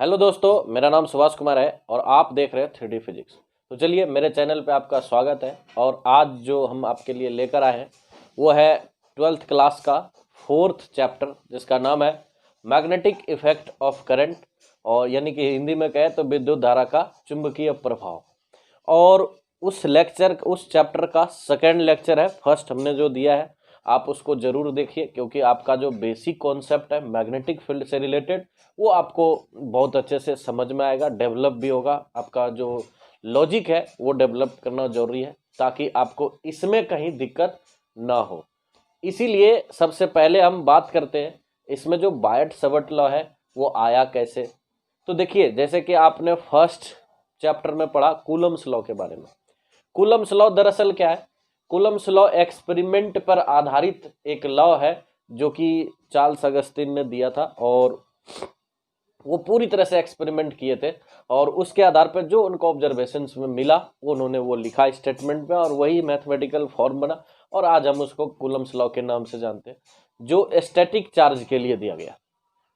Hello दोस्तों, मेरा नाम सुभाष कुमार है और आप देख रहे हैं 3D फिजिक्स। तो चलिए, मेरे चैनल पे आपका स्वागत है। और आज जो हम आपके लिए लेकर आए हैं वो है 12th क्लास का 4th चैप्टर, जिसका नाम है मैग्नेटिक इफेक्ट ऑफ करंट, और यानी कि हिंदी में कहें तो विद्युत धारा का चुंबकीय प्रभाव। और उस चैप्टर का सेकेंड लेक्चर है, फर्स्ट हमने जो दिया है आप उसको जरूर देखिए, क्योंकि आपका जो बेसिक कॉन्सेप्ट है मैग्नेटिक फील्ड से रिलेटेड वो आपको बहुत अच्छे से समझ में आएगा, डेवलप भी होगा। आपका जो लॉजिक है वो डेवलप करना जरूरी है ताकि आपको इसमें कहीं दिक्कत ना हो। इसीलिए सबसे पहले हम बात करते हैं इसमें जो बायट सवर्ट लॉ है वो आया कैसे। तो देखिए, जैसे कि आपने फर्स्ट चैप्टर में पढ़ा कूलम्स लॉ के बारे में। कूलम्स लॉ दरअसल क्या है? कूलम्स लॉ एक्सपेरिमेंट पर आधारित एक लॉ है जो कि चार्ल्स अगस्टिन ने दिया था, और वो पूरी तरह से एक्सपेरिमेंट किए थे और उसके आधार पर जो उनको ऑब्जर्वेशंस में मिला वो उन्होंने वो लिखा स्टेटमेंट में, और वही मैथमेटिकल फॉर्म बना और आज हम उसको कूलम्स लॉ के नाम से जानते हैं, जो स्टैटिक चार्ज के लिए दिया गया।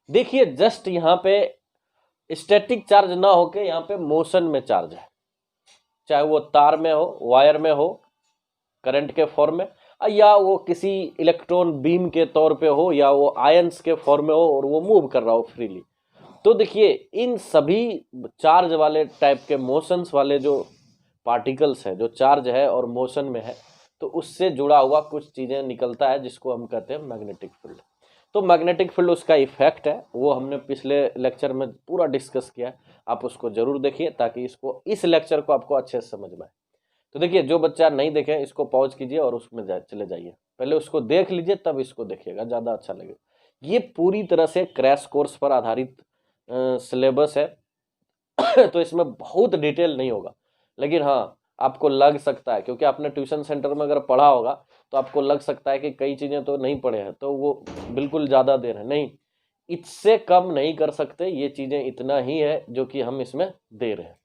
देखिए, जस्ट यहाँ पे स्टैटिक चार्ज ना होके यहाँ पे मोशन में चार्ज है, चाहे वो तार में हो, वायर में हो, करंट के फॉर्म में, या वो किसी इलेक्ट्रॉन बीम के तौर पे हो, या वो आयंस के फॉर्म में हो और वो मूव कर रहा हो फ्रीली। तो देखिए, इन सभी चार्ज वाले टाइप के मोशंस वाले जो पार्टिकल्स है, जो चार्ज है और मोशन में है, तो उससे जुड़ा हुआ कुछ चीजें निकलता है जिसको हम कहते हैं मैग्नेटिक फील्ड। तो मैग्नेटिक फील्ड उसका इफेक्ट है, वो हमने पिछले लेक्चर में पूरा डिस्कस किया है। आप उसको जरूर देखिए ताकि इस लेक्चर को आपको अच्छे से समझ में आए। तो देखिए, जो बच्चा नहीं देखे इसको पॉज कीजिए और उसमें चले जाइए, पहले उसको देख लीजिए तब इसको देखिएगा, ज़्यादा अच्छा लगेगा। ये पूरी तरह से क्रैश कोर्स पर आधारित सिलेबस है तो इसमें बहुत डिटेल नहीं होगा, लेकिन हाँ आपको लग सकता है, क्योंकि आपने ट्यूशन सेंटर में अगर पढ़ा होगा तो आपको लग सकता है कि कई चीज़ें तो नहीं पढ़े हैं, तो वो बिल्कुल ज़्यादा देर है नहीं, इससे कम नहीं कर सकते। ये चीज़ें इतना ही है जो कि हम इसमें दे रहे हैं,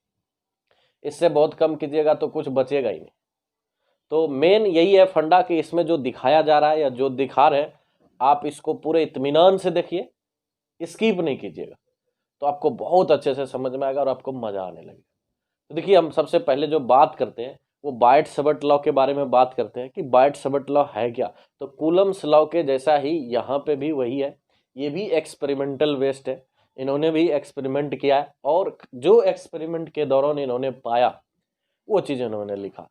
इससे बहुत कम कीजिएगा तो कुछ बचेगा ही नहीं। तो मेन यही है फंडा कि इसमें जो दिखाया जा रहा है या जो दिखा रहे हैं आप इसको पूरे इत्मीनान से देखिए, स्किप नहीं कीजिएगा, तो आपको बहुत अच्छे से समझ में आएगा और आपको मजा आने लगेगा। तो देखिए, हम सबसे पहले जो बात करते हैं वो बायट सवर्ट लॉ के बारे में बात करते हैं कि बायट सवर्ट लॉ है क्या। तो कूलम्स लॉ के जैसा ही यहाँ पे भी वही है, ये भी एक्सपेरिमेंटल बेस्ड है, इन्होंने भी एक्सपेरिमेंट किया है और जो एक्सपेरिमेंट के दौरान इन्होंने पाया वो चीज़ इन्होंने लिखा।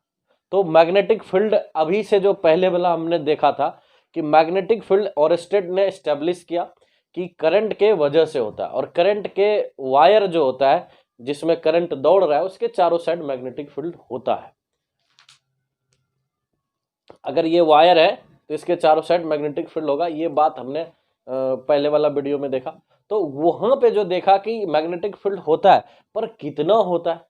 तो मैग्नेटिक फील्ड अभी से जो पहले वाला हमने देखा था कि मैग्नेटिक फील्ड ओरस्टेड ने एस्टेब्लिश किया कि करंट के वजह से होता है, और करंट के वायर जो होता है जिसमें करंट दौड़ रहा है उसके चारों साइड मैग्नेटिक फील्ड होता है। अगर ये वायर है तो इसके चारों साइड मैग्नेटिक फील्ड होगा, ये बात हमने पहले वाला वीडियो में देखा। तो वहां पे जो देखा कि मैग्नेटिक फील्ड होता है, पर कितना होता है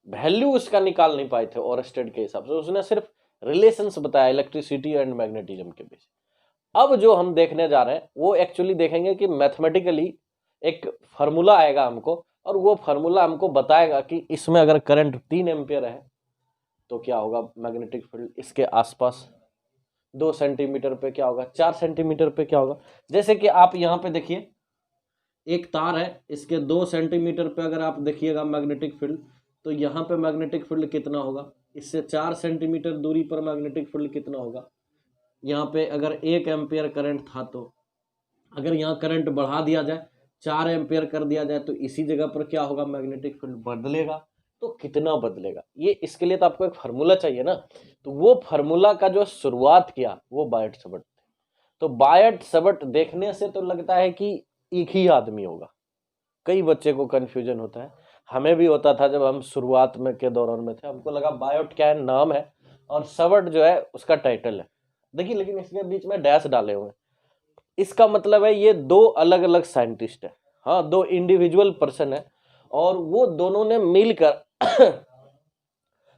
वैल्यू उसका निकाल नहीं पाए थे ओरस्टेड के हिसाब से, उसने सिर्फ रिलेशंस बताया इलेक्ट्रिसिटी एंड मैग्नेटिज्म के बीच। अब जो हम देखने जा रहे हैं वो एक्चुअली देखेंगे कि मैथमेटिकली एक फार्मूला आएगा हमको, और वो फार्मूला हमको बताएगा कि इसमें अगर करंट 3 एम्पियर है तो क्या होगा मैग्नेटिक फील्ड इसके आसपास, 2 सेंटीमीटर पे क्या होगा, 4 सेंटीमीटर पे क्या होगा। जैसे कि आप यहाँ पे देखिए, एक तार है, इसके 2 सेंटीमीटर पे अगर आप देखिएगा मैग्नेटिक फील्ड, तो यहाँ पे मैग्नेटिक फील्ड कितना होगा, इससे 4 सेंटीमीटर दूरी पर मैग्नेटिक फील्ड कितना होगा। यहाँ पे अगर 1 एम्पियर करंट था, तो अगर यहाँ करंट बढ़ा दिया जाए, 4 एम्पियर कर दिया जाए, तो इसी जगह पर क्या होगा, मैग्नेटिक फील्ड बदलेगा। तो कितना बदलेगा, ये इसके लिए तो आपको एक फार्मूला चाहिए ना। तो वो फार्मूला का जो शुरुआत किया वो बायट सवर्ट थे। तो बायट सवर्ट देखने से तो लगता है कि एक ही आदमी होगा, कई बच्चे को कंफ्यूजन होता है, हमें भी होता था जब हम शुरुआत में के दौरान में थे, हमको लगा बायोट क्या है, नाम है, और सवर्ट जो है उसका टाइटल है। देखिए, लेकिन इसके बीच में डैश डाले हुए हैं, इसका मतलब है ये 2 अलग अलग साइंटिस्ट है, हाँ 2 इंडिविजुअल पर्सन है, और वो दोनों ने मिलकर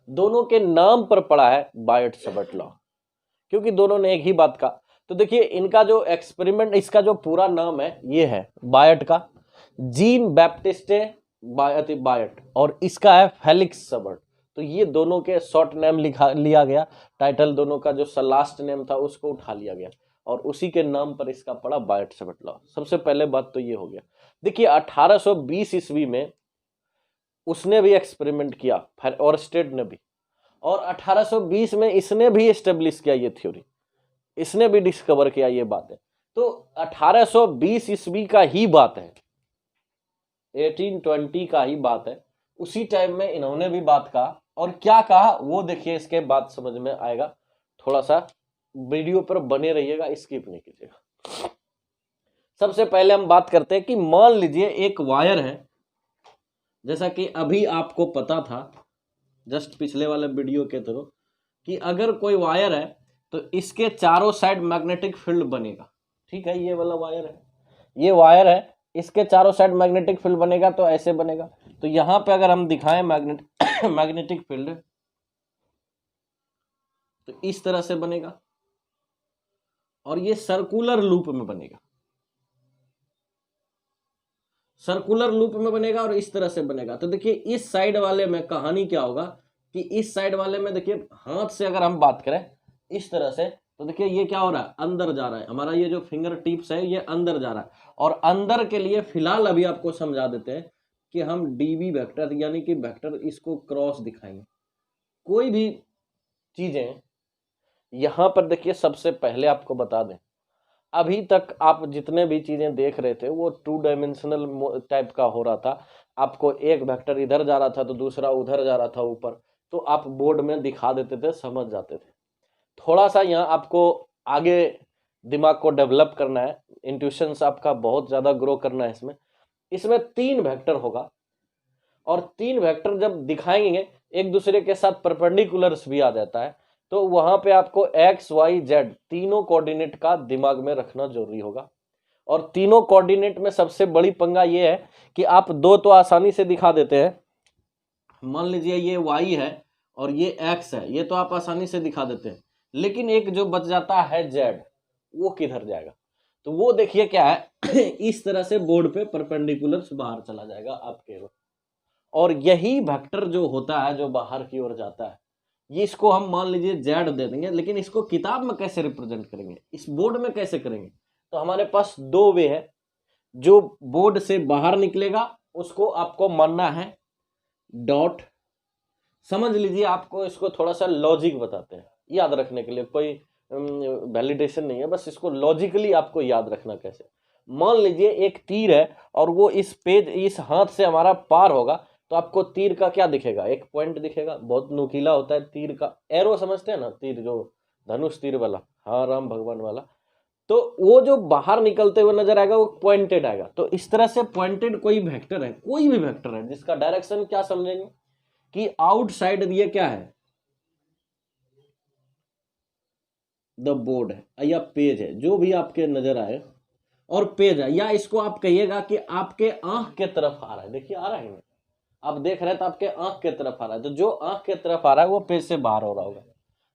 दोनों के नाम पर पढ़ा है बायट सवर्ट लॉ, क्योंकि दोनों ने एक ही बात कहा। तो देखिए, इनका जो एक्सपेरिमेंट, इसका जो पूरा नाम है ये है बायट का, जीन बैप्टिस्टे बायट, और इसका है फेलिक्स सवर्ट। तो ये दोनों के शॉर्ट नेम लिया गया, टाइटल दोनों का जो लास्ट नेम था उसको उठा लिया गया और उसी के नाम पर इसका पड़ा बायट सवर्ट लॉ। सबसे पहले बात तो ये हो गया। देखिए 1820 ईस्वी में उसने भी एक्सपेरिमेंट किया ऑरस्टेड ने भी, और 1820 में इसने भी एस्टेब्लिश किया ये थ्योरी, इसने भी डिस्कवर किया ये बात है। तो 1820 ईस्वी का ही बात है, 1820 का ही बात है। उसी टाइम में इन्होंने भी बात कहा, और क्या कहा वो देखिए, इसके बाद समझ में आएगा। थोड़ा सा वीडियो पर बने रहिएगा, स्किप नहीं कीजिएगा। सबसे पहले हम बात करते हैं कि मान लीजिए एक वायर है, जैसा कि अभी आपको पता था जस्ट पिछले वाले वीडियो के थ्रू, कि अगर कोई वायर है तो इसके चारों साइड मैग्नेटिक फील्ड बनेगा। ठीक है, ये वाला वायर है, ये वायर है, इसके चारों साइड मैग्नेटिक फील्ड बनेगा। तो ऐसे बनेगा। तो यहां पे अगर हम दिखाएं मैग्नेटिक फील्ड, तो इस तरह से बनेगा, और ये सर्कुलर लूप में बनेगा, सर्कुलर लूप में बनेगा, और इस तरह से बनेगा। तो देखिए इस साइड वाले में कहानी क्या होगा कि इस साइड वाले में देखिए हाथ से अगर हम बात करें इस तरह से, तो देखिए ये क्या हो रहा है, अंदर जा रहा है, हमारा ये जो फिंगर टिप्स है ये अंदर जा रहा है। और अंदर के लिए फिलहाल अभी आपको समझा देते हैं कि हम डीवी वेक्टर यानी कि वेक्टर इसको क्रॉस दिखाएंगे। कोई भी चीजें यहां पर देखिए, सबसे पहले आपको बता दें, अभी तक आप जितने भी चीजें देख रहे थे वो 2 डायमेंशनल टाइप का हो रहा था। आपको एक वेक्टर इधर जा रहा था तो दूसरा उधर जा रहा था ऊपर, तो आप बोर्ड में दिखा देते थे, समझ जाते थे। थोड़ा सा यहाँ आपको आगे दिमाग को डेवलप करना है, इंट्यूशंस आपका बहुत ज्यादा ग्रो करना है इसमें। इसमें 3 वेक्टर होगा, और 3 वेक्टर जब दिखाएंगे एक दूसरे के साथ परपेंडिकुलर्स भी आ जाता है, तो वहां पे आपको एक्स वाई जेड तीनों कोऑर्डिनेट का दिमाग में रखना जरूरी होगा। और तीनों कोऑर्डिनेट में सबसे बड़ी पंगा ये है कि आप 2 तो आसानी से दिखा देते हैं, मान लीजिए ये वाई है और ये एक्स है, ये तो आप आसानी से दिखा देते हैं, लेकिन एक जो बच जाता है जेड, वो किधर जाएगा? तो वो देखिए क्या है इस तरह से बोर्ड पे परपेंडिकुलर बाहर चला जाएगा आपके, और यही वेक्टर जो होता है जो बाहर की ओर जाता है, ये इसको हम मान लीजिए जेड दे देंगे। लेकिन इसको किताब में कैसे रिप्रेजेंट करेंगे, इस बोर्ड में कैसे करेंगे? तो हमारे पास 2 वे है। जो बोर्ड से बाहर निकलेगा उसको आपको मानना है डॉट। समझ लीजिए, आपको इसको थोड़ा सा लॉजिक बताते हैं याद रखने के लिए, कोई वैलिडेशन नहीं है, बस इसको लॉजिकली आपको याद रखना कैसे। मान लीजिए एक तीर है और वो इस पेज इस हाथ से हमारा पार होगा, तो आपको तीर का क्या दिखेगा? एक पॉइंट दिखेगा, बहुत नुकीला होता है तीर का, एरो समझते हैं ना, तीर जो धनुष तीर वाला, हाँ राम भगवान वाला। तो वो जो बाहर निकलते हुए नजर आएगा वो पॉइंटेड आएगा। तो इस तरह से पॉइंटेड कोई वेक्टर है, कोई भी वेक्टर है जिसका डायरेक्शन क्या समझेंगे कि आउटसाइड, ये क्या है, द बोर्ड है या पेज है, जो भी आपके नजर आए, और पेज है, या इसको आप कहिएगा कि आपके आंख के तरफ आ रहा है। देखिए आ रहा है, आप देख रहे हैं तो आपके आंख के तरफ आ रहा है, तो जो आंख के तरफ आ रहा है वो पेज से बाहर हो रहा होगा।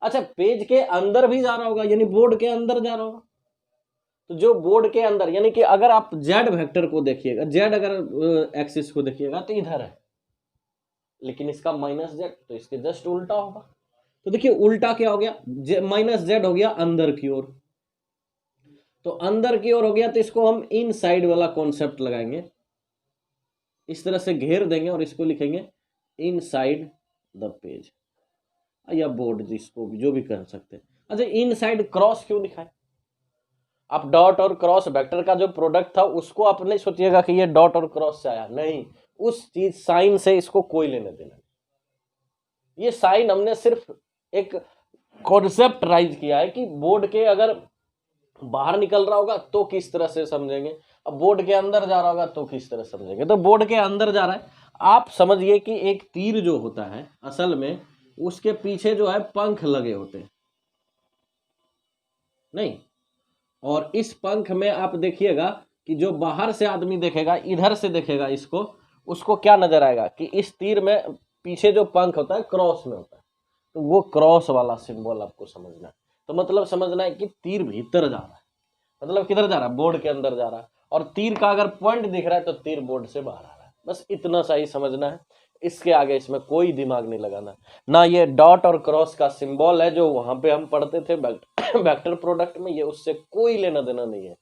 अच्छा, पेज के अंदर भी जा रहा होगा, यानी बोर्ड के अंदर जा रहा होगा। तो जो बोर्ड के अंदर, यानी कि अगर आप जेड वेक्टर को देखिएगा, जेड अगर एक्सिस को देखिएगा तो इधर है, लेकिन इसका माइनस जेड, तो इसके जस्ट उल्टा होगा। तो देखिए उल्टा क्या हो गया, माइनस जेड हो गया अंदर की ओर। तो अंदर की ओर हो गया, तो इसको हम इन साइड वाला कॉन्सेप्ट लगाएंगे, इस तरह से घेर देंगे और इसको लिखेंगे इनसाइड द पेज या बोर्ड, जिसको भी जो भी कह सकते हैं। अच्छा, इनसाइड क्रॉस क्यों लिखा है? आप डॉट और क्रॉस वेक्टर का जो प्रोडक्ट था उसको आप नहीं सोचिएगा कि ये डॉट और क्रॉस से आया, नहीं, उस चीज साइन से इसको कोई लेने देना। ये साइन हमने सिर्फ एक कॉन्सेप्ट राइज किया है कि बोर्ड के अगर बाहर निकल रहा होगा तो किस तरह से समझेंगे, अब बोर्ड के अंदर जा रहा होगा तो किस तरह समझेंगे। तो बोर्ड के अंदर जा रहा है, आप समझिए कि एक तीर जो होता है असल में उसके पीछे जो है पंख लगे होते हैं, नहीं, और इस पंख में आप देखिएगा कि जो बाहर से आदमी देखेगा, इधर से देखेगा इसको, उसको क्या नजर आएगा कि इस तीर में पीछे जो पंख होता है क्रॉस में होता है, तो वो क्रॉस वाला सिंबल आपको समझना है। तो मतलब समझना है कि तीर भीतर जा रहा है, मतलब किधर जा रहा है, बोर्ड के अंदर जा रहा है, और तीर का अगर पॉइंट दिख रहा है तो तीर बोर्ड से बाहर आ रहा है। बस इतना सा ही समझना है, इसके आगे इसमें कोई दिमाग नहीं लगाना। ना ये डॉट और क्रॉस का सिंबल है जो वहां पे हम पढ़ते थे वेक्टर प्रोडक्ट में, ये उससे कोई लेना देना नहीं है।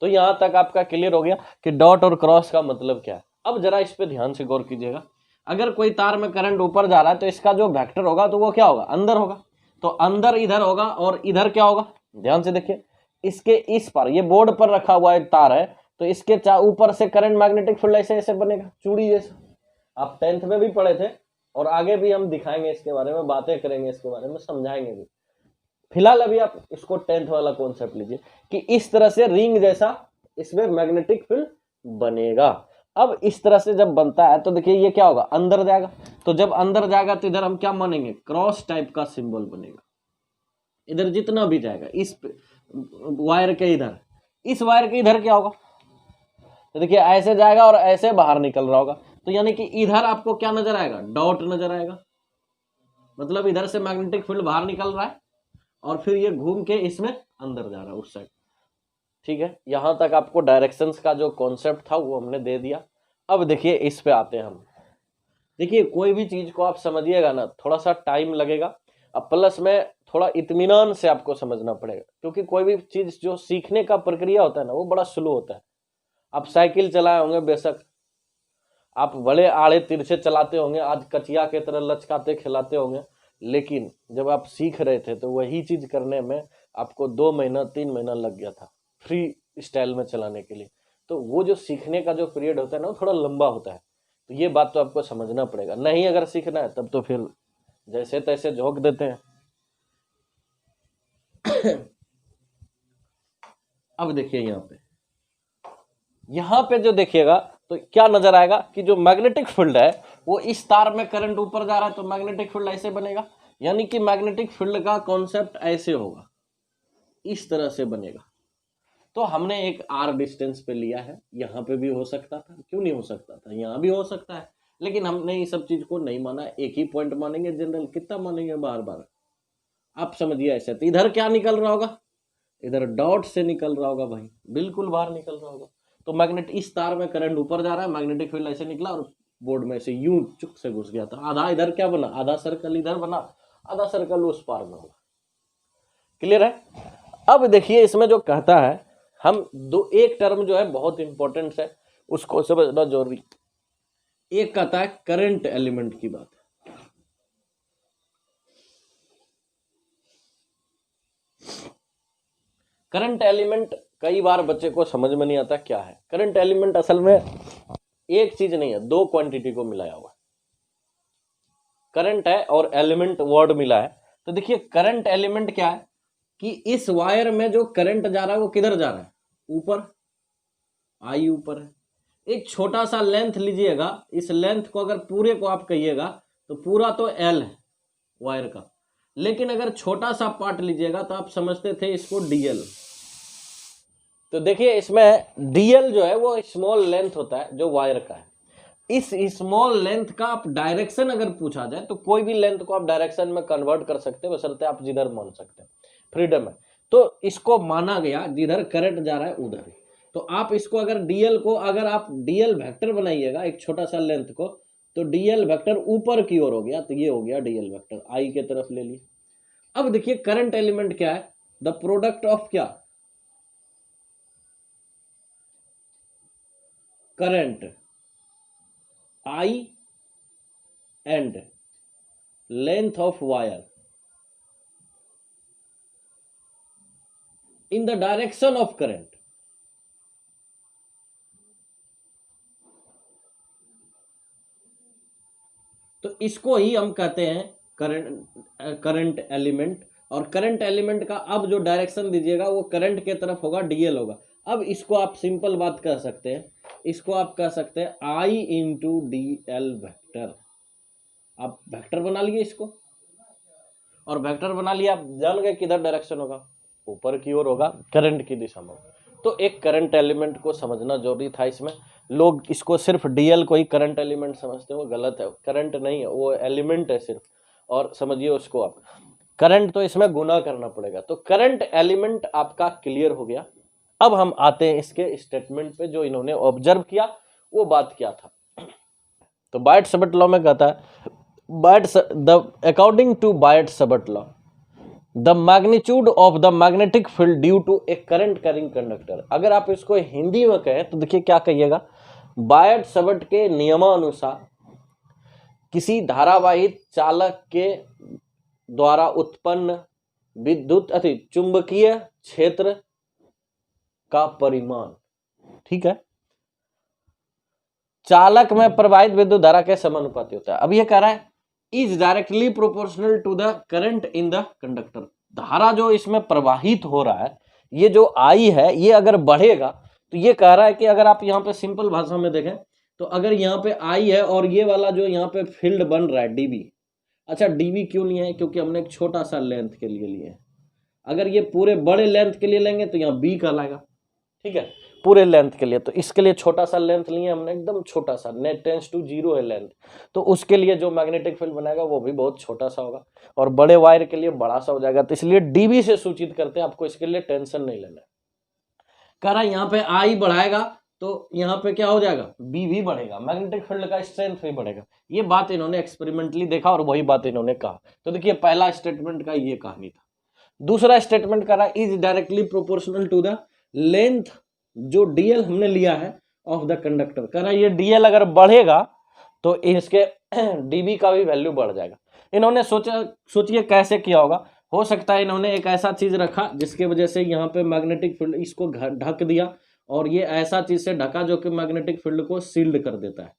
तो यहाँ तक आपका क्लियर हो गया कि डॉट और क्रॉस का मतलब क्या है। अब जरा इस पे ध्यान से गौर कीजिएगा, अगर कोई तार में करंट ऊपर जा रहा है तो इसका जो वेक्टर होगा तो वो क्या होगा, अंदर होगा। तो अंदर इधर होगा और इधर क्या होगा, ध्यान से देखिए, इसके इस पर, ये बोर्ड पर रखा हुआ एक तार है, तो इसके ऊपर से करंट मैग्नेटिक फील्ड ऐसे ऐसे बनेगा, चूड़ी जैसा। आप 10th में भी पढ़े थे और आगे भी हम दिखाएंगे इसके बारे में, बातें करेंगे इसके बारे में, समझाएंगे भी। फिलहाल अभी आप इसको 10th वाला कॉन्सेप्ट लीजिए कि इस तरह से रिंग जैसा इसमें मैग्नेटिक फील्ड बनेगा। अब इस तरह से जब बनता है तो देखिए ये क्या होगा, अंदर जाएगा। तो जब अंदर जाएगा तो इधर हम क्या मानेंगे, क्रॉस टाइप का सिंबल बनेगा। इधर जितना भी जाएगा इस वायर के इधर, इस वायर के इधर क्या होगा, तो देखिए ऐसे जाएगा और ऐसे बाहर निकल रहा होगा। तो यानी कि इधर आपको क्या नजर आएगा, डॉट नजर आएगा, मतलब इधर से मैग्नेटिक फील्ड बाहर निकल रहा है और फिर ये घूम के इसमें अंदर जा रहा है उस साइड। ठीक है, यहां तक आपको डायरेक्शंस का जो कॉन्सेप्ट था वो हमने दे दिया। अब देखिए इस पे आते हैं हम। देखिए कोई भी चीज को आप समझिएगा ना, थोड़ा सा टाइम लगेगा, अब प्लस में थोड़ा इत्मीनान से आपको समझना पड़ेगा, क्योंकि कोई भी चीज जो सीखने का प्रक्रिया होता है ना वो बड़ा स्लो होता है। आप साइकिल चलाए होंगे, बेशक आप बड़े आड़े तिरछे चलाते होंगे, आज कचिया के तरह लचकाते खिलाते होंगे, लेकिन जब आप सीख रहे थे तो वही चीज करने में आपको 2 महीना 3 महीना लग गया था फ्री स्टाइल में चलाने के लिए। तो वो जो सीखने का जो पीरियड होता है ना वो थोड़ा लंबा होता है, तो ये बात तो आपको समझना पड़ेगा। नहीं अगर सीखना है तब तो फिर जैसे तैसे झोंक देते हैं। अब देखिए यहाँ पे जो देखिएगा तो क्या नजर आएगा कि जो मैग्नेटिक फील्ड है वो इस तार में करंट ऊपर जा रहा है तो मैग्नेटिक फील्ड ऐसे बनेगा, यानी कि मैग्नेटिक फील्ड का कॉन्सेप्ट ऐसे होगा, इस तरह से बनेगा। तो हमने एक आर डिस्टेंस पे लिया है, यहाँ पे भी हो सकता था, क्यों नहीं हो सकता था, यहाँ भी हो सकता है, लेकिन हमने ये सब चीज को नहीं माना, एक ही पॉइंट मानेंगे जनरल, कितना मानेंगे बार बार, आप समझिए ऐसे। तो इधर क्या निकल रहा होगा, इधर डॉट से निकल रहा होगा भाई, बिल्कुल बाहर निकल रहा होगा। तो मैग्नेट, इस तार में करंट ऊपर जा रहा है, मैग्नेटिक फील्ड ऐसे निकला और बोर्ड में से यूं चुक से घुस गया था। आधा इधर क्या बना, आधा सर्कल इधर बना, आधा सर्कल उस पार में होगा। क्लियर है। अब देखिए इसमें जो कहता है, हम एक टर्म जो है बहुत इंपॉर्टेंट है, उसको समझना जरूरी। एक कहता है करंट एलिमेंट की बात, करंट एलिमेंट कई बार बच्चे को समझ में नहीं आता क्या है। करंट एलिमेंट असल में एक चीज नहीं है, 2 क्वांटिटी को मिलाया हुआ है, करंट है और एलिमेंट वर्ड मिला है। तो देखिए करंट एलिमेंट क्या है कि इस वायर में जो करंट जा रहा है वो किधर जा रहा है, ऊपर, आई ऊपर है। एक छोटा सा लेंथ लीजिएगा, इस लेंथ को अगर पूरे को आप कहिएगा तो पूरा तो एल है वायर का, लेकिन अगर छोटा सा पार्ट लीजिएगा तो आप समझते थे इसको डीएल। तो देखिए इसमें डीएल जो है वो स्मॉल लेंथ होता है जो वायर का है। इस स्मॉल लेंथ का आप डायरेक्शन अगर पूछा जाए तो कोई भी लेंथ को आप डायरेक्शन में कन्वर्ट कर सकते हैं, बशर्ते आप जिधर मान सकते हैं, फ्रीडम है। तो इसको माना गया जिधर करंट जा रहा है उधर ही। तो आप इसको अगर डीएल को, अगर आप डीएल वेक्टर बनाइएगा एक छोटा सा लेंथ को, तो डीएल वेक्टर ऊपर की ओर हो गया, तो ये हो गया डीएल वेक्टर, आई के तरफ ले लिए। अब देखिए करंट एलिमेंट क्या है, द प्रोडक्ट ऑफ क्या, current I and length of wire in the direction of current. तो इसको ही हम कहते हैं करंट एलिमेंट। और करंट एलिमेंट का अब जो डायरेक्शन दीजिएगा वो करंट के तरफ होगा, डीएल होगा। अब इसको आप सिंपल बात कह सकते हैं, इसको आप कह सकते हैं आई इंटू डी एल वेक्टर। आप वेक्टर बना लिए इसको, और वेक्टर बना लिया, आप जान गए किधर डायरेक्शन होगा, ऊपर की ओर होगा, करंट की दिशा में। तो एक करंट एलिमेंट को समझना जरूरी था इसमें। लोग इसको सिर्फ डीएल को ही करंट एलिमेंट समझते हैं, वो गलत है, करंट नहीं है, वो एलिमेंट है सिर्फ। और समझिए उसको आप, करंट तो इसमें गुना करना पड़ेगा। तो करंट एलिमेंट आपका क्लियर हो गया। अब हम आते हैं इसके स्टेटमेंट पे, जो इन्होंने ऑब्जर्व किया वो बात क्या था। तो बायट-सब्ट लॉ में कहता है, according to Biot Savart law, the magnitude of the magnetic field due to a current carrying conductor. अगर आप इसको हिंदी में कहें तो देखिए क्या कहिएगा, बायट सबट के नियमानुसार किसी धारावाहित चालक के द्वारा उत्पन्न विद्युत अति चुंबकीय क्षेत्र का परिमाण, ठीक है, चालक में प्रवाहित विद्युत धारा के समानुपाती होता है। अब ये कह रहा है is directly proportional to the current in the conductor. धारा जो इसमें प्रवाहित हो रहा है, ये जो आई है, ये अगर बढ़ेगा तो ये कह रहा है कि अगर आप यहाँ पे सिंपल भाषा में देखें तो अगर यहाँ पे आई है और ये वाला जो यहाँ पे फील्ड बन रहा है डीबी, अच्छा डीबी क्यों लिए है, क्योंकि हमने एक छोटा सा लेंथ के लिए लिए है। अगर ये पूरे बड़े लेंथ के लिए लेंगे तो यहाँ बी कहलाएगा, ठीक है, पूरे लेंथ के लिए। तो इसके लिए छोटा सा लेंथ लिए हमने, एकदम छोटा सा, नेट टेंस टू 0 है लेंथ, तो उसके लिए जो मैग्नेटिक फील्ड बनाएगा वो भी बहुत छोटा सा होगा, और बड़े वायर के लिए बड़ा सा हो जाएगा। तो इसलिए डीबी से सूचित करते हैं, आपको इसके लिए टेंशन नहीं लेना है। कह रहा है यहाँ पे आई बढ़ाएगा तो यहाँ पे क्या हो जाएगा, बी भी बढ़ेगा, मैग्नेटिक फील्ड का स्ट्रेंथ भी बढ़ेगा। ये बात इन्होंने एक्सपेरिमेंटली देखा और वही बात इन्होंने कहा। तो देखिए पहला स्टेटमेंट का ये कहानी था। दूसरा स्टेटमेंट कह रहा है is directly proportional to the length, जो डीएल हमने लिया है ऑफ द कंडक्टर। कह रहा है ये डीएल अगर बढ़ेगा तो इसके डीबी का भी वैल्यू बढ़ जाएगा। इन्होंने सोचिए कैसे किया होगा। हो सकता है इन्होंने एक ऐसा चीज रखा जिसके वजह से यहाँ पे मैग्नेटिक फील्ड इसको ढक दिया, और ये ऐसा चीज से ढका जो कि मैग्नेटिक फील्ड को सील्ड कर देता है।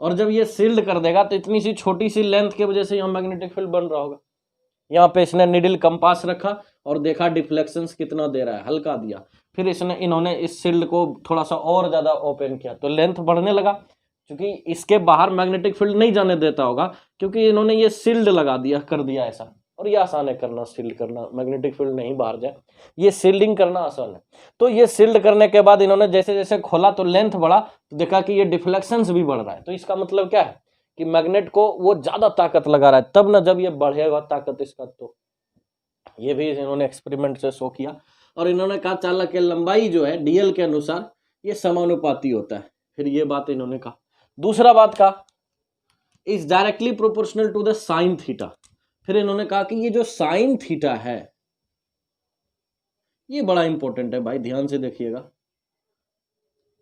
और जब ये सील्ड कर देगा तो इतनी सी छोटी सी लेंथ की वजह से यहाँ मैग्नेटिक फील्ड बन रहा होगा। यहाँ पे इसने निडल कंपास रखा और देखा डिफ्लेक्शंस कितना दे रहा है, हल्का दिया। फिर इन्होंने इस सील्ड को थोड़ा सा और ज्यादा ओपन किया तो लेंथ बढ़ने लगा, क्योंकि इसके बाहर मैग्नेटिक फील्ड नहीं जाने देता होगा, क्योंकि इन्होंने ये सील्ड लगा दिया, कर दिया ऐसा। और ये आसान है करना, सील्ड करना, मैग्नेटिक फील्ड नहीं बाहर जाए, ये सील्डिंग करना आसान है। तो ये सील्ड करने के बाद इन्होंने जैसे जैसे खोला तो लेंथ बढ़ा, तो देखा कि ये डिफ्लेक्शंस भी बढ़ रहा है। तो इसका मतलब क्या है कि मैग्नेट को वो ज्यादा ताकत लगा रहा है, तब ना जब ये बढ़ेगा ताकत इसका। तो ये भी इन्होंने एक्सपेरिमेंट से शो किया। और इन्होंने कहा चालक की लंबाई जो है डीएल के अनुसार ये समानुपाती होता है। फिर ये बात इन्होंने कहा। दूसरा बात कहा is directly proportional to the sine theta. फिर इन्होंने कहा कि ये जो साइन थीटा है ये बड़ा इंपॉर्टेंट है भाई, ध्यान से देखिएगा।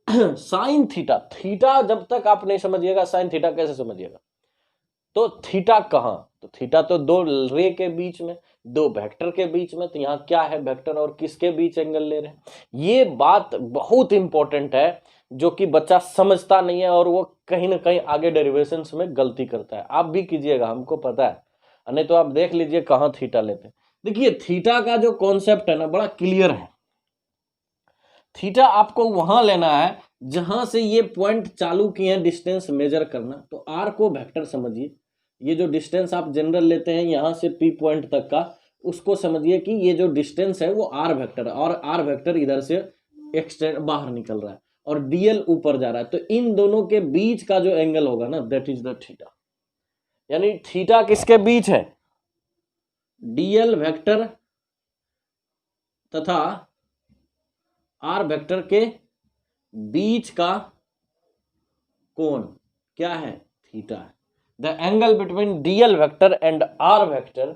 साइन थीटा, थीटा जब तक आप नहीं समझिएगा साइन थीटा कैसे समझिएगा। तो थीटा कहां, तो थीटा तो दो रे के बीच में, दो वेक्टर के बीच में। तो यहाँ क्या है, वेक्टर और किसके बीच एंगल ले रहे हैं। ये बात बहुत इंपॉर्टेंट है जो कि बच्चा समझता नहीं है और वो कहीं ना कहीं आगे डेरिवेशंस में गलती करता है। आप भी कीजिएगा, हमको पता है, नहीं तो आप देख लीजिए कहाँ थीटा लेते हैं। देखिए थीटा का जो कॉन्सेप्ट है ना बड़ा क्लियर है। थीटा आपको वहां लेना है जहां से ये पॉइंट चालू किए हैं डिस्टेंस मेजर करना। तो आर को वेक्टर समझिए, ये जो डिस्टेंस आप जनरल लेते हैं यहां से पी पॉइंट तक का, उसको समझिए कि ये जो डिस्टेंस है वो आर वेक्टर है, और आर वेक्टर इधर से एक्सटेंड बाहर निकल रहा है और डीएल ऊपर जा रहा है। तो इन दोनों के बीच का जो एंगल होगा ना दैट इज द थीटा। यानी थीटा किसके बीच है, डीएल वेक्टर तथा आर वेक्टर के बीच का कोण क्या है, थीटा है। The angle between DL vector and R vector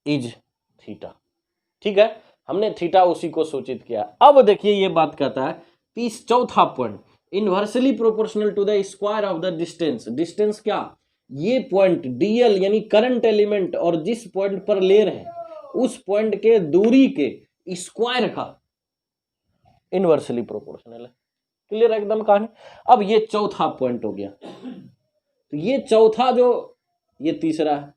is theta. ठीक है, हमने थीटा उसी को सूचित किया। अब देखिए ये बात कहता है तीस चौथा point, inversely proportional to the square of the distance. Distance क्या, ये पॉइंट डीएल यानी करंट एलिमेंट और जिस पॉइंट पर ले रहे हैं उस पॉइंट के दूरी के स्क्वायर का इनवर्सली प्रोपोर्शनल है। क्लियर है एकदम कहानी। अब ये चौथा पॉइंट हो गया, तो ये चौथा जो ये तीसरा है।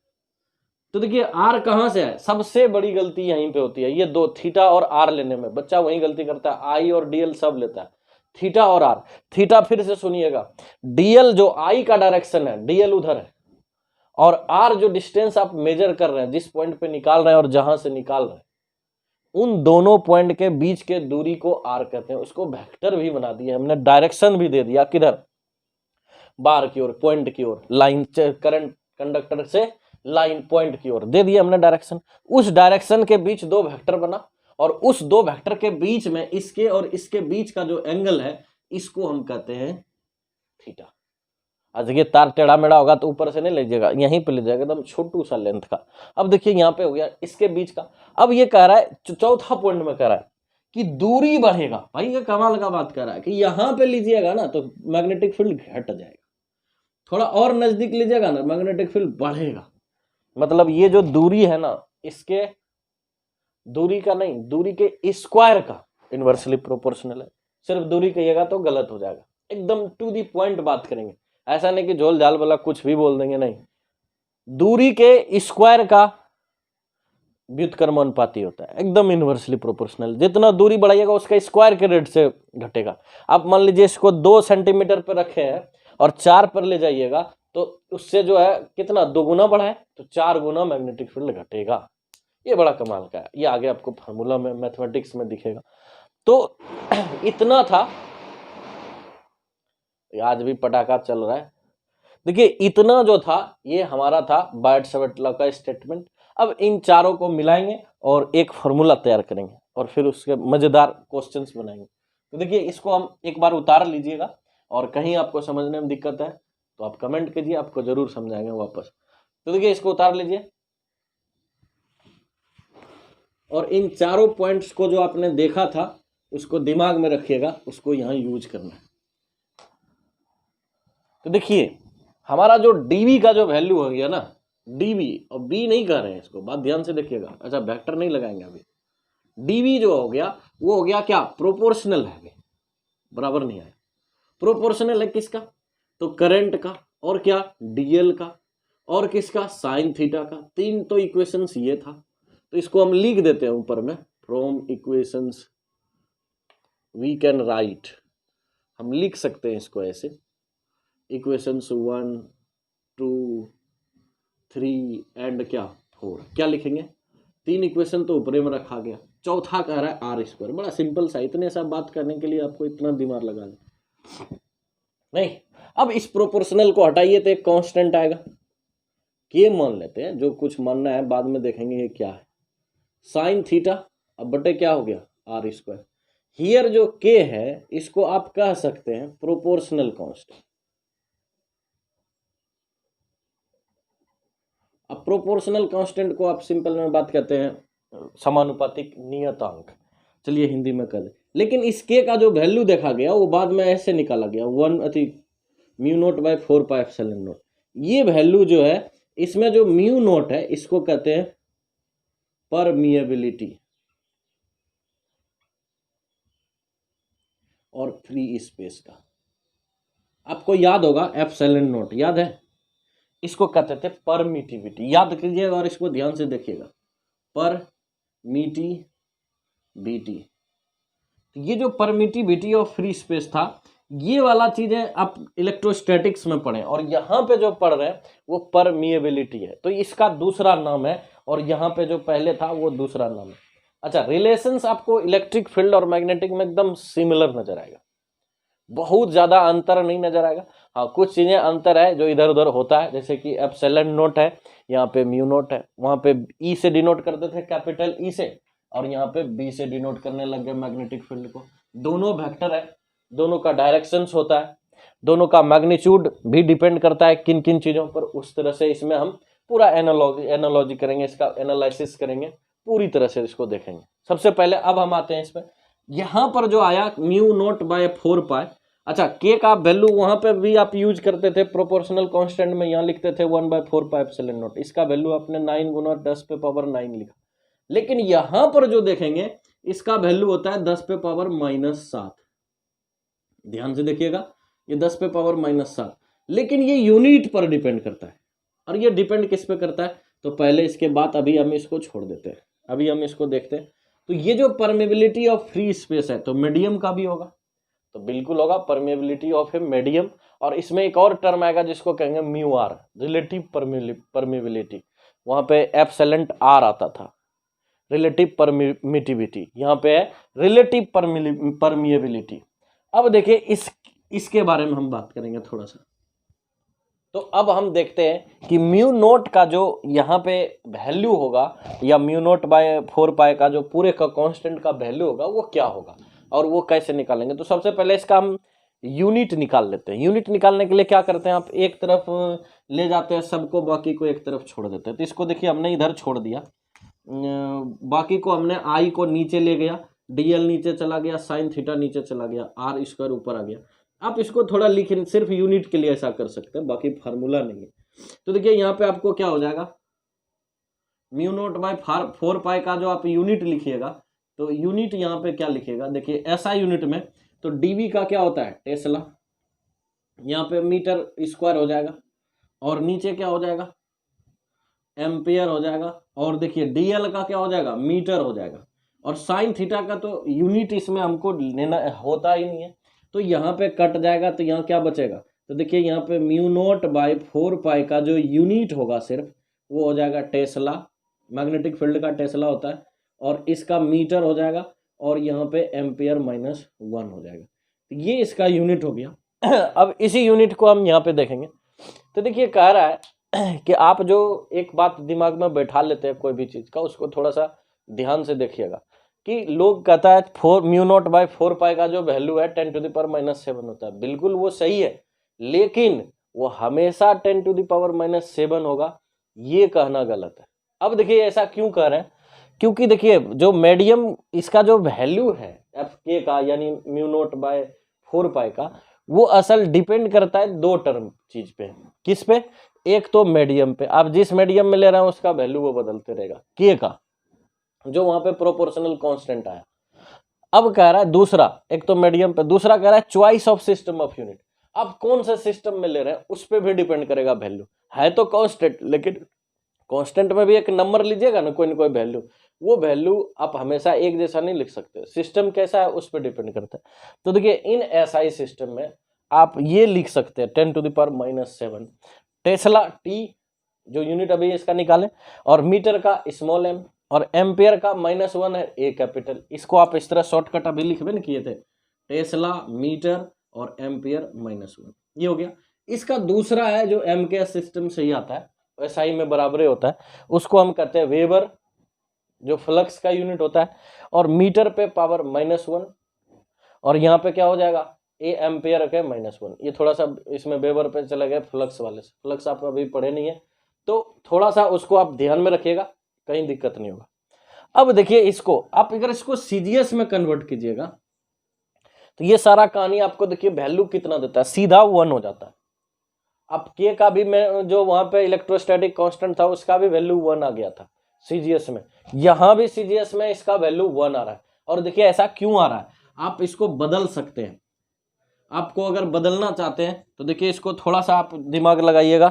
तो देखिए आर कहां से है, सबसे बड़ी गलती यहीं पे होती है, ये दो थीटा और आर लेने में बच्चा वही गलती करता है, आई और डीएल सब लेता है, थीटा और आर। थीटा फिर से सुनिएगा, डीएल जो आई का डायरेक्शन है, डीएल उधर है, और आर जो डिस्टेंस आप मेजर कर रहे हैं, जिस पॉइंट पे निकाल रहे हैं और जहां से निकाल रहे हैं, उन दोनों पॉइंट के बीच के दूरी को आर कहते हैं। उसको वेक्टर भी बना दिया हमने, डायरेक्शन भी दे दिया, किधर, बार की ओर, पॉइंट की ओर, लाइन करंट कंडक्टर से लाइन पॉइंट की ओर दे दिया हमने डायरेक्शन। उस डायरेक्शन के बीच दो वेक्टर बना, और उस दो वेक्टर के बीच में इसके और इसके बीच का जो एंगल है इसको हम कहते हैं थीटा। आज देखिए तार टेढ़ा मेढ़ा होगा तो ऊपर से नहीं लीजिएगा, यहीं पे लीजिएगा एकदम छोटू सा लेंथ का। अब देखिए यहाँ पे हो गया इसके बीच का। अब ये कह रहा है चौथा पॉइंट में कह रहा है कि दूरी बढ़ेगा। भाई ये कमाल का बात कर रहा है कि यहाँ पे लीजिएगा ना तो मैग्नेटिक फील्ड घट जाएगा, थोड़ा और नजदीक लीजिएगा ना मैग्नेटिक फील्ड बढ़ेगा। मतलब ये जो दूरी है ना, इसके दूरी का नहीं, दूरी के स्क्वायर का इनवर्सली प्रोपोर्शनल है। सिर्फ दूरी कहिएगा तो गलत हो जाएगा, एकदम टू दी पॉइंट बात करेंगे। ऐसा नहीं कि झोल झाल वाला कुछ भी बोल देंगे, नहीं। दूरी के स्क्वायर का व्युत्क्रमानुपाती होता है, एकदम इनवर्सली प्रोपोर्शनल। जितना दूरी बढ़ाइएगा उसका स्क्वायर के रेट से घटेगा। आप मान लीजिए इसको 2 सेंटीमीटर पर रखे हैं और 4 पर ले जाइएगा तो उससे जो है कितना 2 गुना बढ़ा है, तो 4 गुना मैग्नेटिक फील्ड घटेगा। ये बड़ा कमाल का है, ये आगे आपको फार्मूला में मैथमेटिक्स में दिखेगा। तो इतना था, आज भी पटाखा चल रहा है। देखिए इतना जो था ये हमारा था बायट-सैवर्ट लॉ का स्टेटमेंट। अब इन चारों को मिलाएंगे और एक फार्मूला तैयार करेंगे और फिर उसके मजेदार क्वेश्चंस बनाएंगे। तो देखिए इसको हम एक बार उतार लीजिएगा और कहीं आपको समझने में दिक्कत है तो आप कमेंट कीजिए, आपको जरूर समझाएंगे वापस। तो देखिए इसको उतार लीजिए और इन चारों पॉइंट्स को जो आपने देखा था उसको दिमाग में रखिएगा, उसको यहाँ यूज करना है। तो देखिए हमारा जो dv का जो वैल्यू हो गया ना, dv और b नहीं कर रहे हैं इसको, बात ध्यान से देखिएगा। अच्छा वेक्टर नहीं लगाएंगे अभी। dv जो हो गया वो हो गया क्या, प्रोपोर्शनल है, अभी बराबर नहीं आया। प्रोपोर्शनल है किसका, तो करंट का, और क्या dl का, और किसका साइन थीटा का। तीन तो इक्वेशंस ये था, तो इसको हम लिख देते हैं ऊपर में। From equations we can write, हम लिख सकते हैं इसको ऐसे, इक्वेशंस 1 2 3 एंड क्या 4। क्या लिखेंगे, तीन इक्वेशन तो ऊपर में रखा गया, चौथा कह रहा है आर स्क्वायर। बड़ा सिंपल सा, इतने सा बात करने के लिए आपको इतना दिमाग लगा नहीं। अब इस प्रोपोर्शनल को हटाइए तो एक कांस्टेंट आएगा, के मान लेते हैं, जो कुछ मानना है बाद में देखेंगे ये क्या है, साइन थीटा। अब बटे क्या हो गया आर स्क्वायर। हियर जो के है इसको आप कह सकते हैं प्रोपोर्शनल कांस्टेंट। अब प्रोपोर्शनल कांस्टेंट को आप सिंपल में बात करते हैं समानुपातिक नियतांक। चलिए हिंदी में कर दे। लेकिन इस के का जो वैल्यू देखा गया वो बाद में ऐसे निकाला गया, 1/μ0/4πε0। ये वैल्यू जो है इसमें जो म्यू नोट है इसको कहते हैं परमिएबिलिटी और फ्री स्पेस का। आपको याद होगा एप्सिलॉन नोट, याद है, इसको कहते थे परमिटिविटी। याद कीजिएगा और इसको ध्यान से देखिएगा, परमिटिविटी। ये जो परमिटिविटी और फ्री स्पेस था, ये वाला चीजें आप इलेक्ट्रोस्टैटिक्स में पढ़े और यहाँ पे जो पढ़ रहे हैं वो परमिएबिलिटी है, तो इसका दूसरा नाम है और यहाँ पे जो पहले था वो दूसरा नाम है। अच्छा, रिलेशंस आपको इलेक्ट्रिक फील्ड और मैग्नेटिक में एकदम सिमिलर नजर आएगा, बहुत ज्यादा अंतर नहीं नजर आएगा। हाँ कुछ चीजें अंतर है जो इधर उधर होता है, जैसे कि एप्सिलॉन नोट है, यहाँ पे म्यू नोट है, वहां पे ई से डिनोट करते थे कैपिटल ई से, और यहाँ पे बी से डिनोट करने लग गए मैग्नेटिक फील्ड को। दोनों वेक्टर है, दोनों का डायरेक्शंस होता है, दोनों का मैग्नीट्यूड भी डिपेंड करता है किन किन चीजों पर। उस तरह से इसमें हम पूरा एनालॉजी करेंगे, इसका एनालिसिस करेंगे, पूरी तरह से इसको देखेंगे। सबसे पहले अब हम आते हैं इसमें, यहाँ पर जो आया μ0/4π। अच्छा, के का वैल्यू वहां पे भी आप यूज करते थे प्रोपोर्शनल कांस्टेंट में, यहाँ लिखते थे 1/4πε0। इसका वैल्यू आपने 9 गुना 10⁻9 लिखा। लेकिन यहां पर जो देखेंगे इसका वैल्यू होता है 10⁻⁻7। ध्यान से देखिएगा, ये 10⁻⁻7, लेकिन ये यूनिट पर डिपेंड करता है। और ये डिपेंड किस पे करता है, तो पहले इसके बाद अभी हम इसको छोड़ देते हैं, अभी हम इसको देखते हैं। तो ये जो परमेबिलिटी ऑफ फ्री स्पेस है तो मीडियम का भी होगा, तो बिल्कुल होगा परमेबिलिटी ऑफ ए मीडियम। और इसमें एक और टर्म आएगा जिसको कहेंगे म्यू आर, रिलेटिव परमिबिलिटी। वहां पे एप्सिलॉन आर आता था, रिलेटिव परमिटिविटी, यहाँ पे है रिलेटिव परमिएबिलिटी। अब देखिए इसके बारे में हम बात करेंगे थोड़ा सा। तो अब हम देखते हैं कि म्यू नोट का जो यहाँ पे वैल्यू होगा, या μ0/4π का जो पूरे का कांस्टेंट का वैल्यू होगा वो क्या होगा और वो कैसे निकालेंगे। तो सबसे पहले इसका हम यूनिट निकाल लेते हैं। यूनिट निकालने के लिए क्या करते हैं, आप एक तरफ ले जाते हैं सबको, बाकी को एक तरफ छोड़ देते हैं। तो इसको देखिए हमने इधर छोड़ दिया, बाकी को हमने आई को नीचे ले गया, डीएल नीचे चला गया, साइन थीटा नीचे चला गया, आर स्क्वायर ऊपर आ गया। आप इसको थोड़ा लिखें, सिर्फ यूनिट के लिए ऐसा कर सकते हैं, बाकी फार्मूला नहीं है। तो देखिए यहाँ पे आपको क्या हो जाएगा, म्यू नोट बाय 4 पाई का जो आप यूनिट लिखिएगा, तो यूनिट यहाँ पे क्या लिखिएगा, देखिए एसआई यूनिट में तो डीवी का क्या होता है, टेस्ला, यहाँ पे मीटर स्क्वायर हो जाएगा, और नीचे क्या हो जाएगा, एम्पियर हो जाएगा, और देखिए डीएल का क्या हो जाएगा, मीटर हो जाएगा, और साइन थीटा का तो यूनिट इसमें हमको लेना होता ही नहीं है, तो यहाँ पे कट जाएगा, तो यहाँ क्या बचेगा, तो देखिए यहाँ पे म्यू नोट बाय 4 पाई का जो यूनिट होगा सिर्फ वो हो जाएगा टेस्ला, मैग्नेटिक फील्ड का टेस्ला होता है, और इसका मीटर हो जाएगा, और यहाँ पे एम्पियर -1 हो जाएगा। तो ये इसका यूनिट हो गया। अब इसी यूनिट को हम यहाँ पे देखेंगे। तो देखिए कह रहा है कि आप जो एक बात दिमाग में बैठा लेते हैं कोई भी चीज़ का, उसको थोड़ा सा ध्यान से देखिएगा कि लोग कहता है 4 म्यू नोट बाय 4 पाई का जो वैल्यू है 10⁻⁻7 होता है। बिल्कुल वो सही है, लेकिन वो हमेशा 10⁻⁻7 होगा, ये कहना गलत है। अब देखिए ऐसा क्यों कह रहे हैं, क्योंकि देखिए जो मीडियम इसका जो वैल्यू है एफ के का, यानी म्यू नोट बाय 4 पाई का, वो असल डिपेंड करता है दो टर्म चीज पे। किस पे, एक तो मीडियम पे, आप जिस मीडियम में ले रहे हैं उसका वैल्यू वो बदलते रहेगा, के का जो वहां पे प्रोपोर्शनल कांस्टेंट आया। अब कह रहा है दूसरा, एक तो मीडियम पे, दूसरा कह रहा है choice of system of unit. आप कौन सा सिस्टम में ले रहे हैं उस पर भी डिपेंड करेगा वैल्यू, है तो कांस्टेंट, लेकिन कांस्टेंट में भी एक नंबर लीजिएगा ना कोई वैल्यू, वो वैल्यू आप हमेशा एक जैसा नहीं लिख सकते, सिस्टम कैसा है उस पर डिपेंड करता है। तो देखिए इन एसआई सिस्टम में आप ये लिख सकते हैं 10⁻⁻7 टेस्ला, टी जो यूनिट अभी इसका निकाले, और मीटर का स्मॉल एम, और एम्पियर का -1 है, ए कैपिटल। इसको आप इस तरह शॉर्टकट अभी लिखबे न किए थे, टेस्ला, मीटर और एम्पियर -1, ये हो गया। इसका दूसरा है जो एम के सिस्टम से ही आता है, एसआई में बराबर होता है, उसको हम कहते हैं वेबर, जो फ्लक्स का यूनिट होता है, और मीटर पे पावर -1, और यहाँ पे क्या हो जाएगा, ए एम्पियर के -1। ये थोड़ा सा इसमें वेबर पे चले गए फ्लक्स वाले से, फ्लक्स आप अभी पढ़े नहीं है, तो थोड़ा सा उसको आप ध्यान में रखिएगा, कहीं दिक्कत नहीं होगा। अब देखिए इसको आप अगर इसको सीजीएस में कन्वर्ट कीजिएगा, तो ये सारा कहानी आपको देखिए वैल्यू कितना देता है, सीधा 1 हो जाता है। अब के का भी मैं जो वहां पे इलेक्ट्रोस्टैटिक कांस्टेंट था उसका भी वैल्यू 1 आ गया था सीजीएस में, यहां भी सीजीएस में इसका वैल्यू 1 आ रहा है। और देखिए ऐसा क्यों आ रहा है, आप इसको बदल सकते हैं। आपको अगर बदलना चाहते हैं तो देखिए इसको थोड़ा सा आप दिमाग लगाइएगा,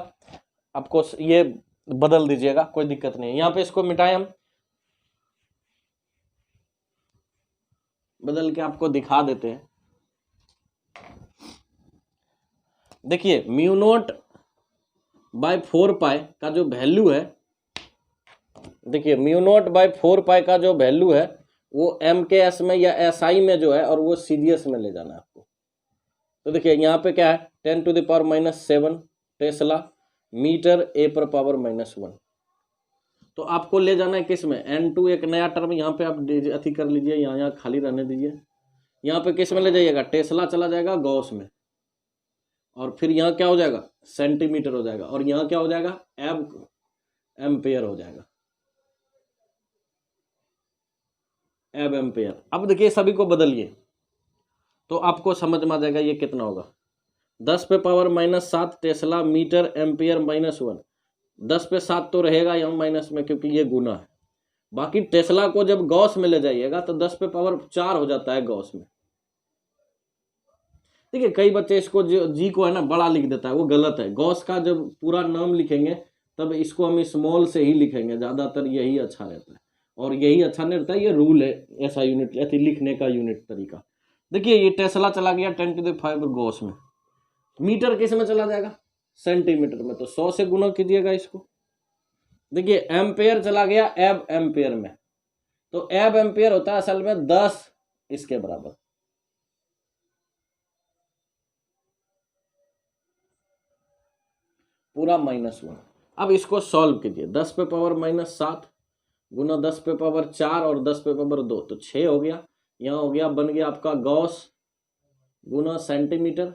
आपको ये बदल दीजिएगा, कोई दिक्कत नहीं है। यहाँ पे इसको मिटाएं, हम बदल के आपको दिखा देते हैं। देखिए म्यू नोट बाय 4 पाई का जो वैल्यू है, देखिए म्यू नोट बाय 4 पाई का जो वैल्यू है वो एम के एस में या एस आई में जो है, और वो सीजीएस में ले जाना है आपको। तो देखिए यहाँ पे क्या है, 10⁻⁻7 टेस्ला, मीटर ए पर पावर -1। तो आपको ले जाना है किस में, n2, एक नया टर्म यहाँ पे आप अथी कर लीजिए, यहाँ खाली रहने दीजिए। यहाँ पे किस में ले जाइएगा, टेस्ला चला जाएगा गॉस में, और फिर यहाँ क्या हो जाएगा, सेंटीमीटर हो जाएगा, और यहाँ क्या हो जाएगा, एम्पियर हो जाएगा, एब एम्पियर। अब देखिए सभी को बदलिए तो आपको समझ में आ जाएगा ये कितना होगा, 10⁻⁻7 टेस्ला, मीटर, एम्पियर -1। 10⁻7 तो रहेगा यहाँ माइनस में क्योंकि ये गुना है। बाकी टेस्ला को जब गॉस में ले जाइएगा तो 10⁻4 हो जाता है गॉस में। देखिए कई बच्चे इसको जी को है ना बड़ा लिख देता है, वो गलत है। गॉस का जब पूरा नाम लिखेंगे तब इसको हम स्मॉल से ही लिखेंगे, ज़्यादातर यही अच्छा रहता है, और यही अच्छा नहीं रहता है, ये रूल है ऐसा यूनिट ऐसे लिखने का यूनिट तरीका। देखिए ये टेस्ला चला गया 10⁵ गॉस में, मीटर किस में चला जाएगा, सेंटीमीटर में, तो 100 से गुना कीजिएगा इसको। देखिए एम्पेयर चला गया एब एम्पेयर में, तो एब एम्पेयर होता है असल में 10 इसके बराबर। पूरा -1। अब इसको सॉल्व कीजिए, 10⁻⁻7 गुना 10⁻4 और 10⁻2 तो 6 हो गया। यहाँ हो गया, बन गया आपका गॉस गुना सेंटीमीटर।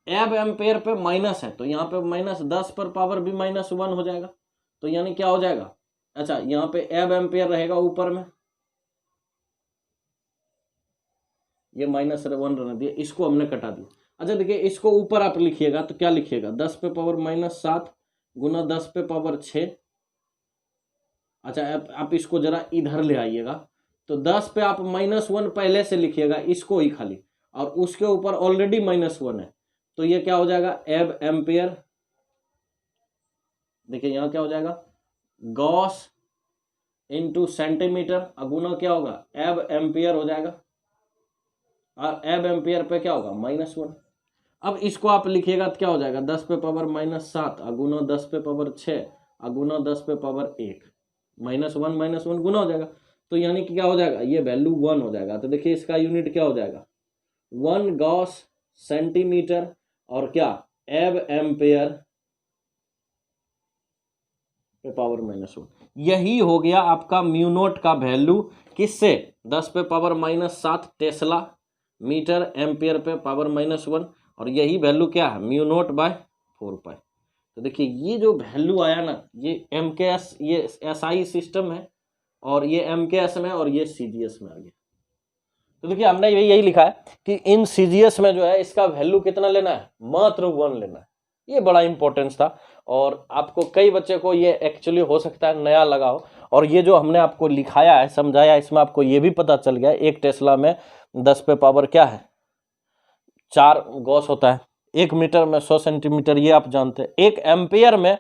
एब एम्पेयर पे माइनस है तो यहाँ पे माइनस 10 पर पावर भी -1 हो जाएगा, तो यानी क्या हो जाएगा, अच्छा यहाँ पे एब एम्पेयर रहेगा ऊपर में, ये -1 रहने दिया, इसको हमने कटा दिया। अच्छा देखिए इसको ऊपर आप लिखिएगा तो क्या लिखिएगा, 10 पे पावर -7 गुना 10 पे पावर 6। अच्छा आप इसको जरा इधर ले आइएगा, तो 10 पे आप -1 पहले से लिखिएगा इसको ही खाली, और उसके ऊपर ऑलरेडी -1 है, तो ये क्या हो जाएगा, एब एम्पेयर। देखिए यहाँ क्या हो जाएगा, गॉस इनटू सेंटीमीटर, गुना क्या होगा, एब एम्पेयर हो जाएगा, और एब एम्पेयर पे क्या होगा, -1। अब इसको आप लिखिएगा तो क्या हो जाएगा, 10 पे पावर -7 गुना 10 पे पावर 6 गुना 10 पे पावर 1, -1 गुना हो जाएगा, तो यानी कि क्या हो जाएगा, ये वैल्यू 1 हो जाएगा। तो देखिए इसका यूनिट क्या हो जाएगा, 1 गॉस सेंटीमीटर और क्या, एब एम्पेयर पे पावर -1। यही हो गया आपका म्यू नोट का वैल्यू, किससे, 10 पे पावर -7 टेस्ला मीटर एम्पियर पे पावर -1, और यही वैल्यू क्या है, म्यू नोट बाय 4 पाई। तो देखिए ये जो वैल्यू आया ना, ये MKS, ये SI सिस्टम है, और ये MKS में, और ये CGS में आ गया। तो देखिए हमने यही लिखा है कि इन CGS में जो है इसका वैल्यू कितना लेना है, मात्र 1 लेना है। ये बड़ा इंपॉर्टेंस था, और आपको कई बच्चे को ये एक्चुअली हो सकता है नया लगा हो, और ये जो हमने आपको लिखाया है, समझाया, इसमें आपको ये भी पता चल गया, एक टेस्ला में 10 पे पावर क्या है, 4 गॉस होता है, 1 मीटर में 100 सेंटीमीटर, ये आप जानते हैं। 1 एम्पियर में,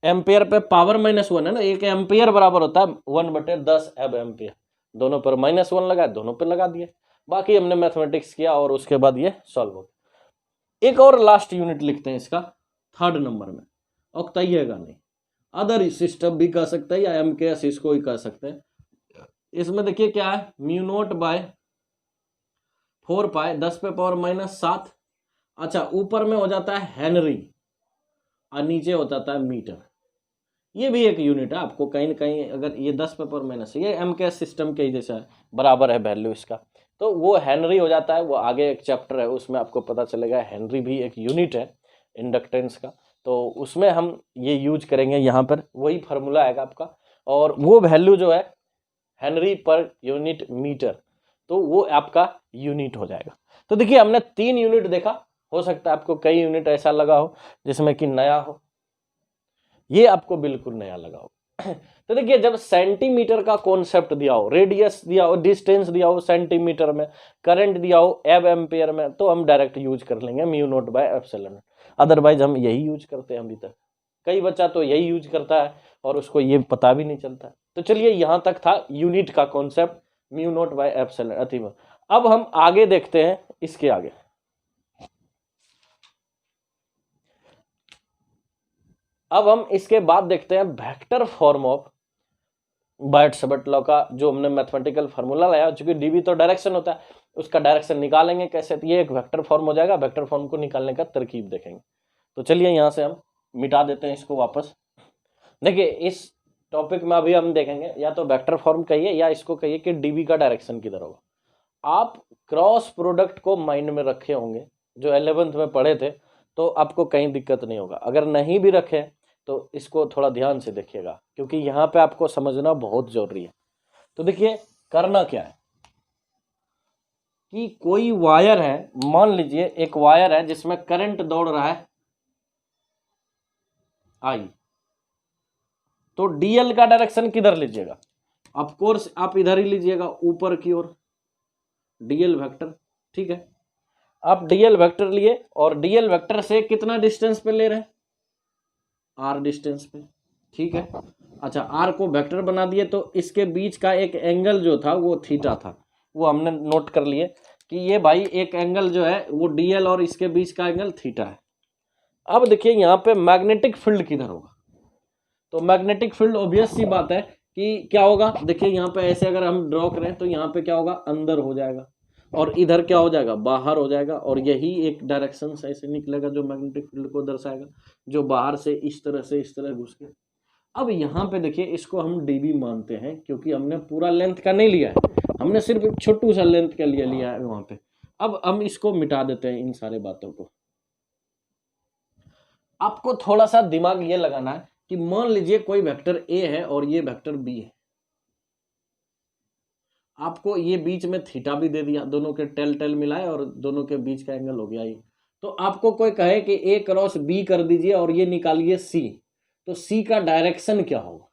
एम्पियर पे पावर -1 है ना, 1 एम्पियर बराबर होता है 1/10 एब एम्पियर, दोनों पर -1 लगा, दोनों पर लगा दिए, बाकी हमने मैथमेटिक्स किया और उसके बाद ये सॉल्व हो गया। एक और लास्ट यूनिट लिखते हैं इसका 3rd नंबर में, औक्ताइएगा नहीं, अदर सिस्टम भी कह सकते हैं या MKS इसको ही कह सकते हैं। इसमें देखिए क्या है, म्यू नोट बाय 4 पाई 10 पे पावर -7। अच्छा ऊपर में हो जाता है हेनरी और नीचे हो जाता है मीटर, ये भी एक यूनिट है, आपको कहीं ना कहीं अगर ये 10 पे पावर माइनस, ये MKS सिस्टम के जैसा है, बराबर है वैल्यू इसका, तो वो हेनरी हो जाता है। वो आगे एक चैप्टर है उसमें आपको पता चलेगा, हेनरी भी एक यूनिट है इंडक्टेंस का, तो उसमें हम ये यूज करेंगे, यहाँ पर वही फार्मूला आएगा आपका, और वो वैल्यू जो है हेनरी पर यूनिट मीटर, तो वो आपका यूनिट हो जाएगा। तो देखिए हमने 3 यूनिट देखा, हो सकता है आपको कई यूनिट ऐसा लगा हो जिसमें कि नया हो, ये आपको बिल्कुल नया लगा हो। तो देखिए जब सेंटीमीटर का कॉन्सेप्ट दिया हो, रेडियस दिया हो, डिस्टेंस दिया हो सेंटीमीटर में, करंट दिया हो एब एम्पियर में, तो हम डायरेक्ट यूज कर लेंगे mu naught by epsilon. Otherwise हम यही यूज करते हैं अभी तक, कई बच्चा तो यही यूज करता है और उसको ये पता भी नहीं चलता। तो चलिए यहाँ तक था यूनिट का concept, mu naught by epsilon अथवा। अब हम आगे देखते हैं, इसके आगे अब हम इसके बाद देखते हैं वेक्टर फॉर्म ऑफ बायट-सैवर्ट लॉ का, जो हमने मैथमेटिकल फार्मूला लाया, चूंकि डीवी तो डायरेक्शन होता है, उसका डायरेक्शन निकालेंगे कैसे, तो ये एक वेक्टर फॉर्म हो जाएगा। वेक्टर फॉर्म को निकालने का तरकीब देखेंगे। तो चलिए यहाँ से हम मिटा देते हैं इसको वापस। देखिए इस टॉपिक में अभी हम देखेंगे, या तो वेक्टर फॉर्म कहिए या इसको कहिए कि डीवी का डायरेक्शन किधर होगा। आप क्रॉस प्रोडक्ट को माइंड में रखे होंगे, जो 11th में पढ़े थे, तो आपको कहीं दिक्कत नहीं होगा। अगर नहीं भी रखे तो इसको थोड़ा ध्यान से देखिएगा, क्योंकि यहाँ पे आपको समझना बहुत जरूरी है। तो देखिए करना क्या है कि कोई वायर है, मान लीजिए एक वायर है जिसमें करंट दौड़ रहा है आई, तो डीएल का डायरेक्शन किधर लीजिएगा, ऑफ कोर्स आप इधर ही लीजिएगा, ऊपर की ओर डीएल वेक्टर। ठीक है, आप डीएल वेक्टर लिए और डीएल वेक्टर से कितना डिस्टेंस पे ले रहे हैं, आर डिस्टेंस पे। ठीक है, अच्छा आर को वेक्टर बना दिए, तो इसके बीच का एक एंगल जो था वो थीटा था, वो हमने नोट कर लिए कि ये भाई एक एंगल जो है वो डीएल और इसके बीच का एंगल थीटा है। अब देखिए यहाँ पे मैग्नेटिक फील्ड किधर होगा, तो मैग्नेटिक फील्ड ऑब्वियस सी बात है कि क्या होगा, देखिए यहाँ पे ऐसे अगर हम ड्रॉ करें तो यहाँ पे क्या होगा, अंदर हो जाएगा, और इधर क्या हो जाएगा, बाहर हो जाएगा, और यही एक डायरेक्शन ऐसे निकलेगा जो मैग्नेटिक फील्ड को दर्शाएगा, जो बाहर से इस तरह घुस के। अब यहाँ पे देखिए इसको हम डीबी मानते हैं, क्योंकि हमने पूरा लेंथ का नहीं लिया है, हमने सिर्फ एक छोटू सा लेंथ का लिया है वहाँ पे। अब हम इसको मिटा देते हैं इन सारे बातों को। आपको थोड़ा सा दिमाग ये लगाना है कि मान लीजिए कोई वेक्टर ए है और ये वेक्टर बी है, आपको ये बीच में थीटा भी दे दिया, दोनों के टेल टेल मिलाए और दोनों के बीच का एंगल हो गया ये। तो आपको कोई कहे कि ए क्रॉस बी कर दीजिए और ये निकालिए सी, तो सी का डायरेक्शन क्या होगा?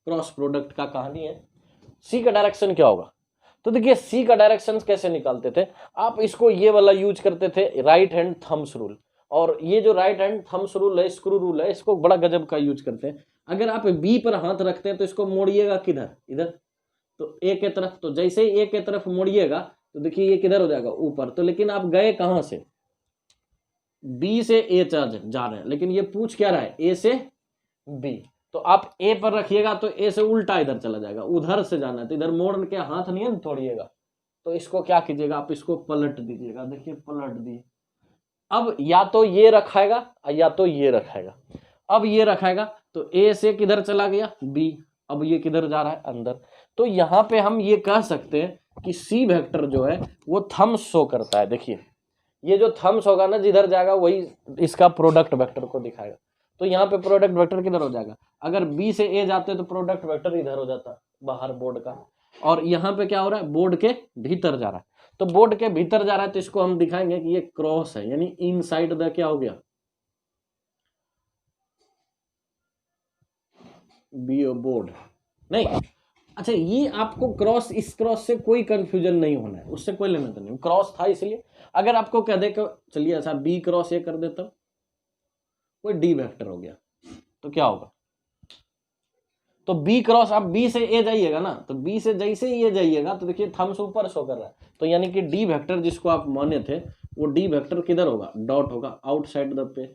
क्रॉस प्रोडक्ट का कहानी है, सी का डायरेक्शन क्या होगा? तो देखिए सी का डायरेक्शन कैसे निकालते थे, आप इसको ये वाला यूज करते थे, राइट हैंड थंब्स रूल। और ये जो राइट हैंड थंब्स रूल है, स्क्रू रूल है, इसको बड़ा गजब का यूज करते हैं। अगर आप बी पर हाथ रखते हैं तो इसको मोड़िएगा किधर? इधर, तो ए के तरफ। तो जैसे ही ए के तरफ मोड़िएगा तो देखिए ये किधर हो जाएगा? ऊपर। तो लेकिन आप गए कहां से? बी से ए जा रहे हैं, लेकिन ये पूछ क्या रहा है? ए से बी। तो आप ए पर रखिएगा तो ए से उल्टा इधर चला जाएगा, उधर से जाना है तो इधर मोड़ के हाथ नहीं है तोड़िएगा। तो इसको क्या कीजिएगा, आप इसको पलट दीजिएगा। देखिए पलट दिए, अब या तो ये रखाएगा या तो ये रखाएगा। अब ये रखाएगा तो ए से किधर चला गया? बी। अब ये किधर जा रहा है? अंदर। तो यहाँ पे हम ये कह सकते हैं कि सी वेक्टर जो है वो थंब्स शो करता है। देखिए ये जो थंब्स होगा ना, जिधर जाएगा वही इसका प्रोडक्ट वेक्टर को दिखाएगा। तो यहाँ पे प्रोडक्ट वेक्टर किधर हो जाएगा? अगर बी से ए जाते तो प्रोडक्ट वेक्टर इधर हो जाता, बाहर बोर्ड का। और यहाँ पे क्या हो रहा है? बोर्ड के भीतर जा रहा है। तो बोर्ड के भीतर जा रहा है तो इसको हम दिखाएंगे कि ये क्रॉस है, यानी इनसाइड द क्या हो गया? बी बोर्ड नहीं। अच्छा, ये आपको क्रॉस, इस क्रॉस से कोई कंफ्यूजन नहीं होना है, उससे कोई लेना देना नहीं, क्रॉस था इसलिए। अगर आपको कह दे चलिए ऐसा बी क्रॉस ये कर देता, कोई डी वेक्टर हो गया, तो क्या होगा? तो बी क्रॉस, आप बी से ए जाइएगा ना, तो बी से जैसे ही ये जाइएगा तो देखिए थंब्स ऊपर शो कर रहा है। तो यानी कि डी वेक्टर जिसको आप माने थे, वो डी वेक्टर किधर होगा? डॉट होगा, आउटसाइड द पे।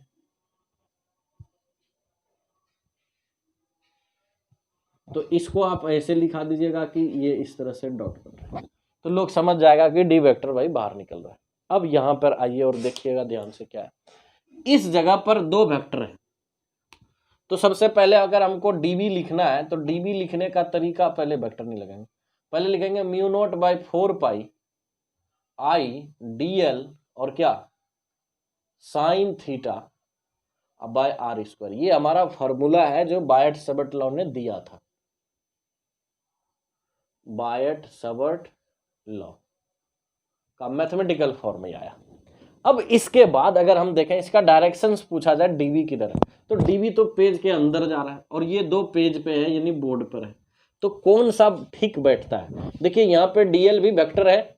तो इसको आप ऐसे लिखा दीजिएगा कि ये इस तरह से डॉट कर रहा है, तो लोग समझ जाएगा कि डी वेक्टर भाई बाहर निकल रहा है। अब यहां पर आइए और देखिएगा ध्यान से क्या है। इस जगह पर दो वेक्टर है, तो सबसे पहले अगर हमको डीबी लिखना है तो डीबी लिखने का तरीका, पहले वेक्टर नहीं लगाएंगे, पहले लिखेंगे mu naught by 4 pi I D L और क्या? Sine theta by R square. ये हमारा फॉर्मूला है जो बायट-सैबर्ट लॉ ने दिया था, बायट-सैबर्ट लॉ का मैथमेटिकल फॉर्म में आया। अब इसके बाद अगर हम देखें इसका डायरेक्शंस पूछा जाए, डीबी किधर है, तो डीबी तो पेज के अंदर जा रहा है और ये दो पेज पे है यानी बोर्ड पर है, तो कौन सा ठीक बैठता है? देखिए यहाँ पे डीएल भी वेक्टर है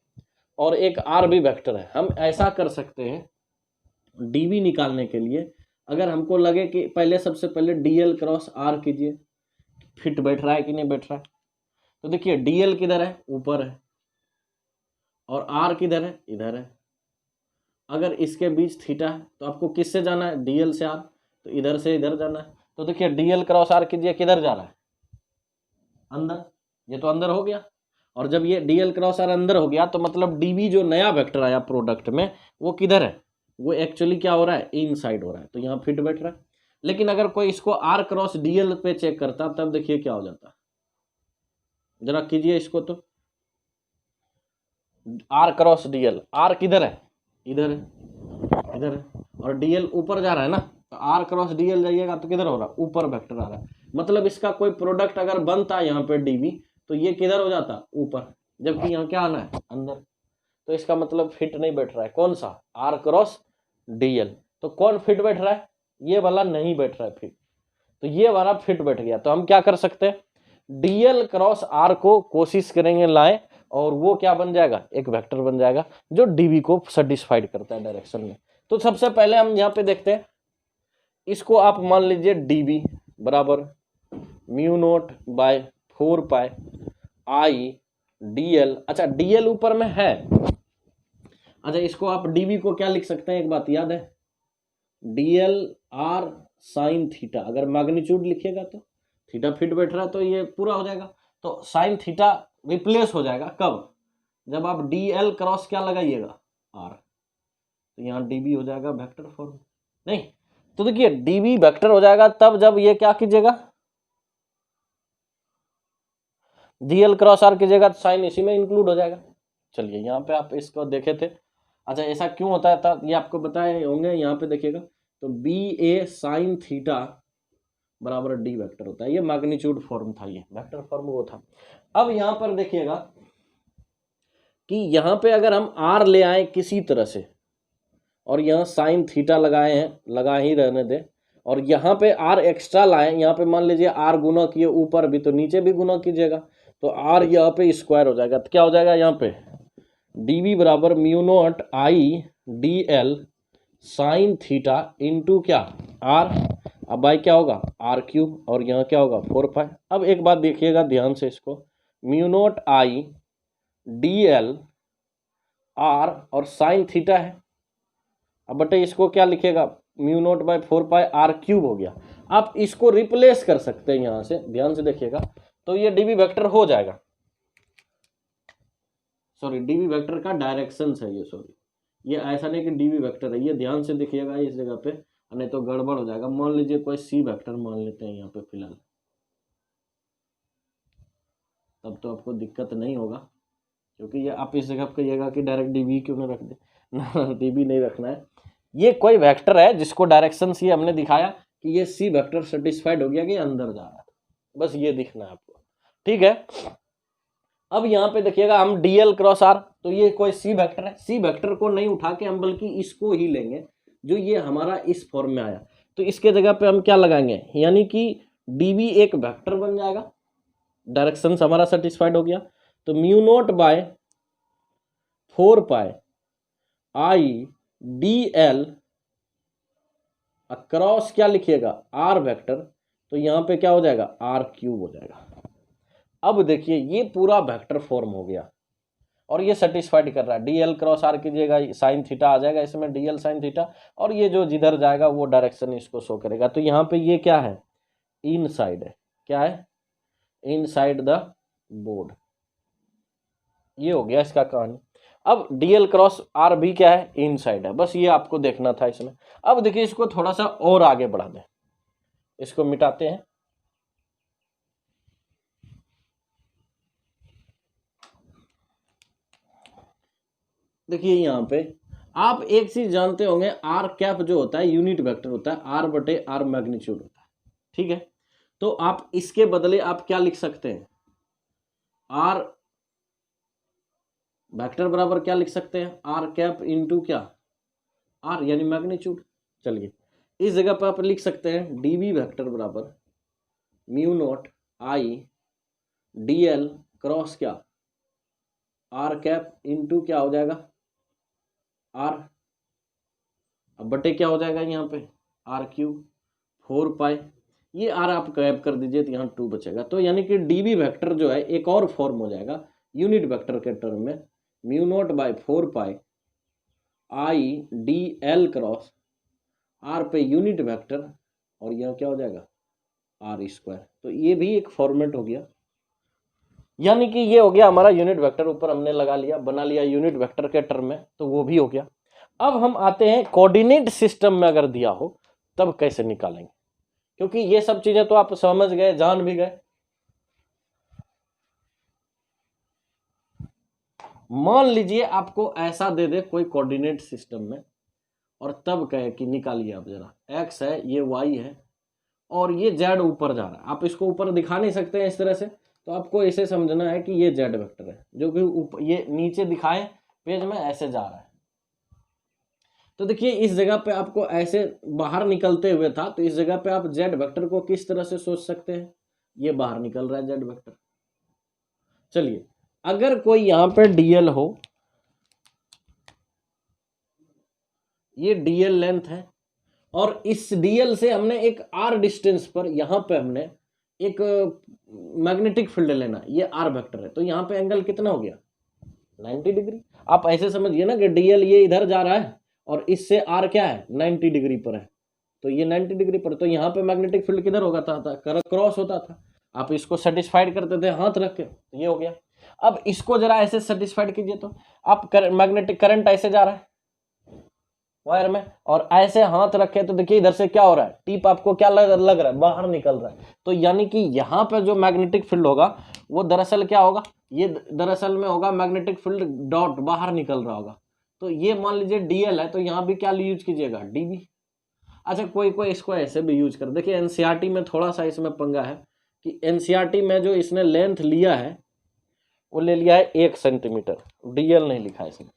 और एक आर भी वेक्टर है। हम ऐसा कर सकते हैं डीबी निकालने के लिए, अगर हमको लगे कि पहले सबसे पहले डीएल क्रॉस आर कीजिए, फिट बैठ रहा है कि नहीं बैठ रहा है। तो देखिए डीएल किधर है? ऊपर है, और आर किधर है? इधर है। अगर इसके बीच थीटा है तो आपको किससे जाना है? डीएल से आर, तो इधर से इधर जाना है। तो देखिए डीएल क्रॉस आर कीजिए, किधर जा रहा है? अंदर। ये तो अंदर हो गया, और जब ये डीएल क्रॉस आर अंदर हो गया तो मतलब डीबी जो नया वेक्टर आया प्रोडक्ट में, वो किधर है? वो एक्चुअली क्या हो रहा है? इनसाइड हो रहा है, तो यहाँ फिट बैठ रहा है। लेकिन अगर कोई इसको आर क्रॉस डीएल पे चेक करता तब देखिए क्या हो जाता, जरा कीजिए इसको। तो आर क्रॉस डीएल, आर किधर है? इधर है, इधर है, और डीएल ऊपर जा रहा है ना, तो आर क्रॉस डीएल जाइएगा तो किधर हो रहा है? ऊपर वेक्टर आ रहा है। मतलब इसका कोई प्रोडक्ट अगर बनता है यहाँ पे डीबी, तो ये किधर हो जाता? ऊपर, जबकि यहाँ क्या आना है? अंदर। तो इसका मतलब फिट नहीं बैठ रहा है। कौन सा? R cross DL. तो कौन फिट बैठ रहा है? ये वाला नहीं बैठ रहा है फिट, तो ये वाला फिट बैठ गया। तो हम क्या कर सकते हैं? डीएल क्रॉस आर को कोशिश करेंगे लाएं, और वो क्या बन जाएगा? एक वेक्टर बन जाएगा जो डीबी को सेटिस्फाइड करता है डायरेक्शन में। तो सबसे पहले हम यहाँ पे देखते हैं, इसको आप मान लीजिए डीबी बराबर म्यू नोट बाय 4 पाई आई डीएल। अच्छा डीएल ऊपर में है, अच्छा इसको आप डीबी को क्या लिख सकते हैं? एक बात याद है, डीएल आर साइन थीटा। अगर मैग्नीट्यूड लिखिएगा तो थीटा फिट बैठ रहा है तो ये पूरा हो जाएगा, तो साइन थीटा रिप्लेस हो जाएगा कब? जब आप डीएल क्रॉस क्या लगाइएगा? आर। तो यहाँ डीबी हो जाएगा वेक्टर फॉर्म नहीं, तो देखिए डीबी वेक्टर हो जाएगा तब जब ये क्या कीजिएगा? डीएल क्रॉस आर कीजिएगा तो साइन इसी में इंक्लूड हो जाएगा। चलिए यहाँ पे आप इसको देखे थे। अच्छा ऐसा क्यों होता है था ये आपको बताए होंगे। यहाँ पे देखिएगा तो बी ए साइन थीटा बराबर डी वेक्टर होता है। ये मैग्नीट्यूड फॉर्म था, ये वेक्टर फॉर्म वो था। अब यहाँ पर देखिएगा कि यहाँ पे अगर हम आर ले आए किसी तरह से और यहाँ साइन थीटा लगाए हैं, लगा ही रहने दें, और यहाँ पे आर एक्स्ट्रा लाए, यहाँ पे मान लीजिए आर गुना किए ऊपर भी तो नीचे भी गुना कीजिएगा, तो आर यहाँ पे स्क्वायर हो जाएगा। तो क्या हो जाएगा यहाँ पे डी वी बराबर mu naught I D L sine theta into क्या आर, अब बाई क्या होगा आर क्यूब, और यहाँ क्या होगा 4 पाई। अब एक बात देखिएगा ध्यान से इसको, mu naught I D L R और साइन थीटा है, अब बटे इसको क्या लिखेगा mu naught by 4 pi R cube हो गया। आप इसको रिप्लेस कर सकते हैं यहाँ से, ध्यान से देखिएगा तो ये डीवी वेक्टर हो जाएगा। सॉरी डीवी वेक्टर का डायरेक्शन है ये, सॉरी ये ऐसा नहीं कि डीवी वेक्टर है, ये ध्यान से देखिएगा इस जगह पे, नहीं तो गड़बड़ हो जाएगा। मान लीजिए कोई सी वेक्टर मान लेते हैं यहाँ पे फिलहाल, तब तो आपको दिक्कत नहीं होगा, क्योंकि ये आप इस जगह पे कहिएगा कि डायरेक्ट डीवी क्यों ना रख दे, ना डीवी नहीं रखना है। ये कोई वेक्टर है जिसको डायरेक्शन से हमने दिखाया कि ये सी वेक्टर सेटिस्फाइड हो गया कि अंदर जा रहा है, बस ये दिखना है आपको, ठीक है। अब यहाँ पे देखिएगा हम डीएल क्रॉस आर, तो ये कोई सी वेक्टर है, सी वेक्टर को नहीं उठा के हम बल्कि इसको ही लेंगे जो ये हमारा इस फॉर्म में आया, तो इसके जगह पे हम क्या लगाएंगे, यानी कि डीवी एक वेक्टर बन जाएगा, डायरेक्शन हमारा सेटिस्फाइड हो गया। तो mu naught by 4 pi I D L across क्या लिखिएगा आर वेक्टर, तो यहाँ पे क्या हो जाएगा आर क्यूब हो जाएगा। अब देखिए ये पूरा वेक्टर फॉर्म हो गया और ये सेटिस्फाइड कर रहा है। डीएल क्रॉस आर कीजिएगा साइन थीटा आ जाएगा इसमें, डीएल साइन थीटा, और ये जो जिधर जाएगा वो डायरेक्शन इसको शो करेगा। तो यहाँ पे ये क्या है इनसाइड है, क्या है इनसाइड द बोर्ड, ये हो गया इसका कहानी। अब डीएल क्रॉस आर भी क्या है इनसाइड है, बस ये आपको देखना था इसमें। अब देखिए इसको थोड़ा सा और आगे बढ़ा दें, इसको मिटाते हैं। देखिए यहाँ पे आप एक चीज जानते होंगे, आर कैप जो होता है यूनिट वेक्टर होता है, आर बटे आर मैग्नीट्यूड होता है, ठीक है। तो आप इसके बदले आप क्या लिख सकते हैं, आर वेक्टर बराबर क्या लिख सकते हैं आर कैप इंटू क्या आर यानी मैग्नीट्यूड। चलिए इस जगह पर आप लिख सकते हैं डीवी वेक्टर बराबर म्यू नॉट आई डीएल क्रॉस क्या आर कैप इंटू क्या हो जाएगा आर, अब बटे क्या हो जाएगा यहाँ पे आर क्यूब 4 पाई, ये आर आप कैप कर दीजिए तो यहाँ 2 बचेगा। तो यानी कि डीवी वेक्टर जो है एक और फॉर्म हो जाएगा यूनिट वेक्टर के टर्म में, mu naught by 4 pi I D L cross R पे यूनिट वेक्टर, और यह क्या हो जाएगा आर स्क्वायर। तो ये भी एक फॉर्मेट हो गया, यानी कि ये हो गया हमारा यूनिट वेक्टर, ऊपर हमने लगा लिया बना लिया यूनिट वेक्टर के टर्म में, तो वो भी हो गया। अब हम आते हैं कोऑर्डिनेट सिस्टम में अगर दिया हो तब कैसे निकालेंगे, क्योंकि ये सब चीजें तो आप समझ गए जान भी गए। मान लीजिए आपको ऐसा दे दे कोई कोऑर्डिनेट सिस्टम में और तब कहे कि निकालिए आप जरा, एक्स है ये वाई है और ये जेड ऊपर जा रहा है, आप इसको ऊपर दिखा नहीं सकते हैं इस तरह से, तो आपको इसे समझना है कि ये जेड वेक्टर है जो कि ऊपर ये नीचे दिखाए पेज में ऐसे जा रहा है। तो देखिए इस जगह पे आपको ऐसे बाहर निकलते हुए था, तो इस जगह पे आप जेड वेक्टर को किस तरह से सोच सकते हैं, ये बाहर निकल रहा है जेड वेक्टर। चलिए अगर कोई यहाँ पे डीएल हो, ये डीएल लेंथ है और इस डीएल से हमने एक आर डिस्टेंस पर यहाँ पे हमने एक मैग्नेटिक फील्ड लेना, ये आर वेक्टर है, तो यहाँ पे एंगल कितना हो गया 90 डिग्री। आप ऐसे समझिए ना कि डीएल ये इधर जा रहा है और इससे आर क्या है 90 डिग्री पर है, तो ये 90 डिग्री पर, तो यहाँ पे मैग्नेटिक फील्ड किधर होगा था क्रॉस होता था, आप इसको सेटिस्फाइड करते थे हाथ रख के, तो ये हो गया। अब इसको जरा ऐसे सेटिस्फाइड कीजिए, तो आप मैग्नेटिक करंट ऐसे जा रहा है, वायर में, और ऐसे हाथ रखे तो देखिए इधर से क्या हो रहा है, टिप आपको क्या लग रहा है, बाहर निकल रहा है। तो यानी कि यहाँ पे जो मैग्नेटिक फील्ड होगा वो दरअसल क्या होगा, ये दरअसल में होगा मैग्नेटिक फील्ड डॉट बाहर निकल रहा होगा। तो ये मान लीजिए डीएल है, तो यहाँ भी क्या यूज कीजिएगा, डीबी। अच्छा, कोई कोई इसको ऐसे भी यूज कर, देखिए एनसीईआरटी में थोड़ा सा इसमें पंगा है कि एनसीईआरटी में जो इसने लेंथ लिया है वो ले लिया है 1 सेंटीमीटर, डीएल नहीं लिखा है इसमें।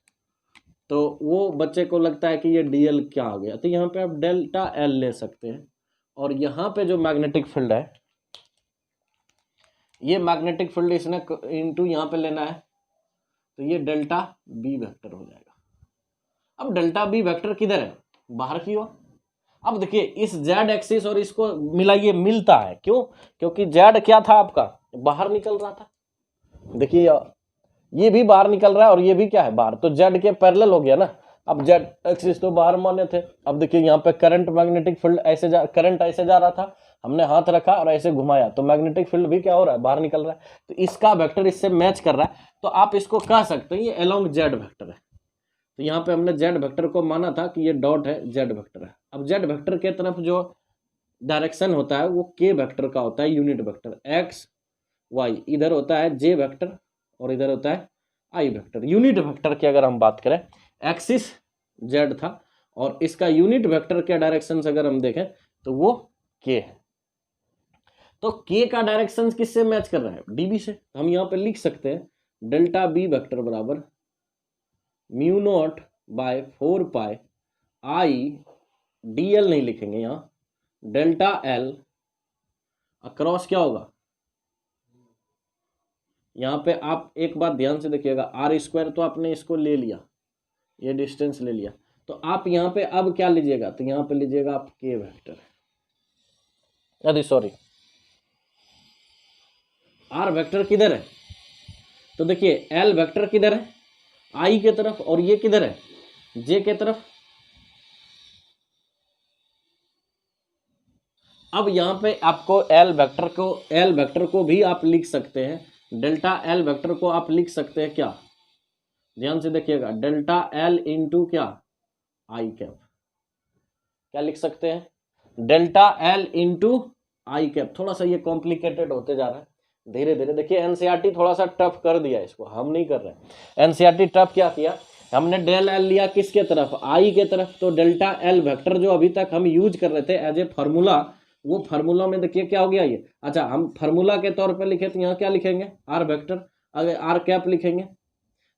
तो वो बच्चे को लगता है कि ये डीएल क्या आ गया, तो यहाँ पे आप डेल्टा एल ले सकते हैं। और यहाँ पे जो मैग्नेटिक फील्ड है, ये मैग्नेटिक फील्ड इसने इनटू यहाँ पे लेना है, तो ये डेल्टा बी वेक्टर हो जाएगा। अब डेल्टा बी वेक्टर किधर है, बाहर की ओर। अब देखिए इस जेड एक्सिस और इसको मिलाइए, मिलता है, क्यों, क्योंकि जेड क्या था आपका, बाहर निकल रहा था। देखिए ये भी बाहर निकल रहा है और ये भी क्या है, बाहर, तो जेड के पैरेलल हो गया ना। अब जेड एक्सिस तो बाहर माने थे। अब देखिए यहाँ पे करंट मैग्नेटिक फील्ड ऐसे करंट ऐसे जा रहा था, हमने हाथ रखा और ऐसे घुमाया तो मैग्नेटिक फील्ड भी क्या हो रहा है, बाहर निकल रहा है। तो इसका वेक्टर इससे मैच कर रहा है, तो आप इसको कह सकते हैं ये अलोंग जेड वेक्टर है। तो यहाँ पे हमने जेड वेक्टर को माना था कि ये डॉट है, जेड वेक्टर है। अब जेड वेक्टर के तरफ जो डायरेक्शन होता है वो के वेक्टर का होता है, यूनिट वेक्टर एक्स वाई। इधर होता है जे वेक्टर और इधर होता है आई वेक्टर। यूनिट वेक्टर की अगर हम बात करें, एक्सिस जेड था और इसका यूनिट वेक्टर के डायरेक्शन अगर हम देखें तो वो के है। तो के का डायरेक्शन किससे मैच कर रहा है, डीबी से। हम यहाँ पे लिख सकते हैं डेल्टा बी वेक्टर बराबर mu naught by 4 pi I, DL नहीं लिखेंगे यहाँ, डेल्टा एल अक्रॉस क्या होगा, यहाँ पे आप एक बात ध्यान से देखिएगा, आर स्क्वायर तो आपने इसको ले लिया, ये डिस्टेंस ले लिया, तो आप यहाँ पे अब क्या लीजिएगा, तो यहाँ पे लीजिएगा आप के वेक्टर, अरे सॉरी आर वेक्टर किधर है, तो देखिए एल वेक्टर किधर है, आई के तरफ, और ये किधर है, जे के तरफ। अब यहाँ पे आपको एल वेक्टर को भी आप लिख सकते हैं, डेल्टा एल वेक्टर को आप लिख सकते हैं क्या, ध्यान से देखिएगा, डेल्टा एल इंटू क्या, आई कैप। क्या लिख सकते हैं, डेल्टा एल इंटू आई कैप। थोड़ा सा ये कॉम्प्लिकेटेड होते जा रहा है धीरे धीरे। देखिए एनसीईआरटी थोड़ा सा टफ कर दिया इसको, हम नहीं कर रहे। एनसीईआरटी टफ क्या किया, हमने डेल एल लिया किसके तरफ, आई के तरफ। तो डेल्टा एल वेक्टर जो अभी तक हम यूज कर रहे थे एज ए फार्मूला, वो फार्मूला में देखिए क्या हो गया ये। अच्छा, हम फार्मूला के तौर पे लिखे तो यहाँ क्या लिखेंगे, आर वेक्टर, अगर आर कैप लिखेंगे।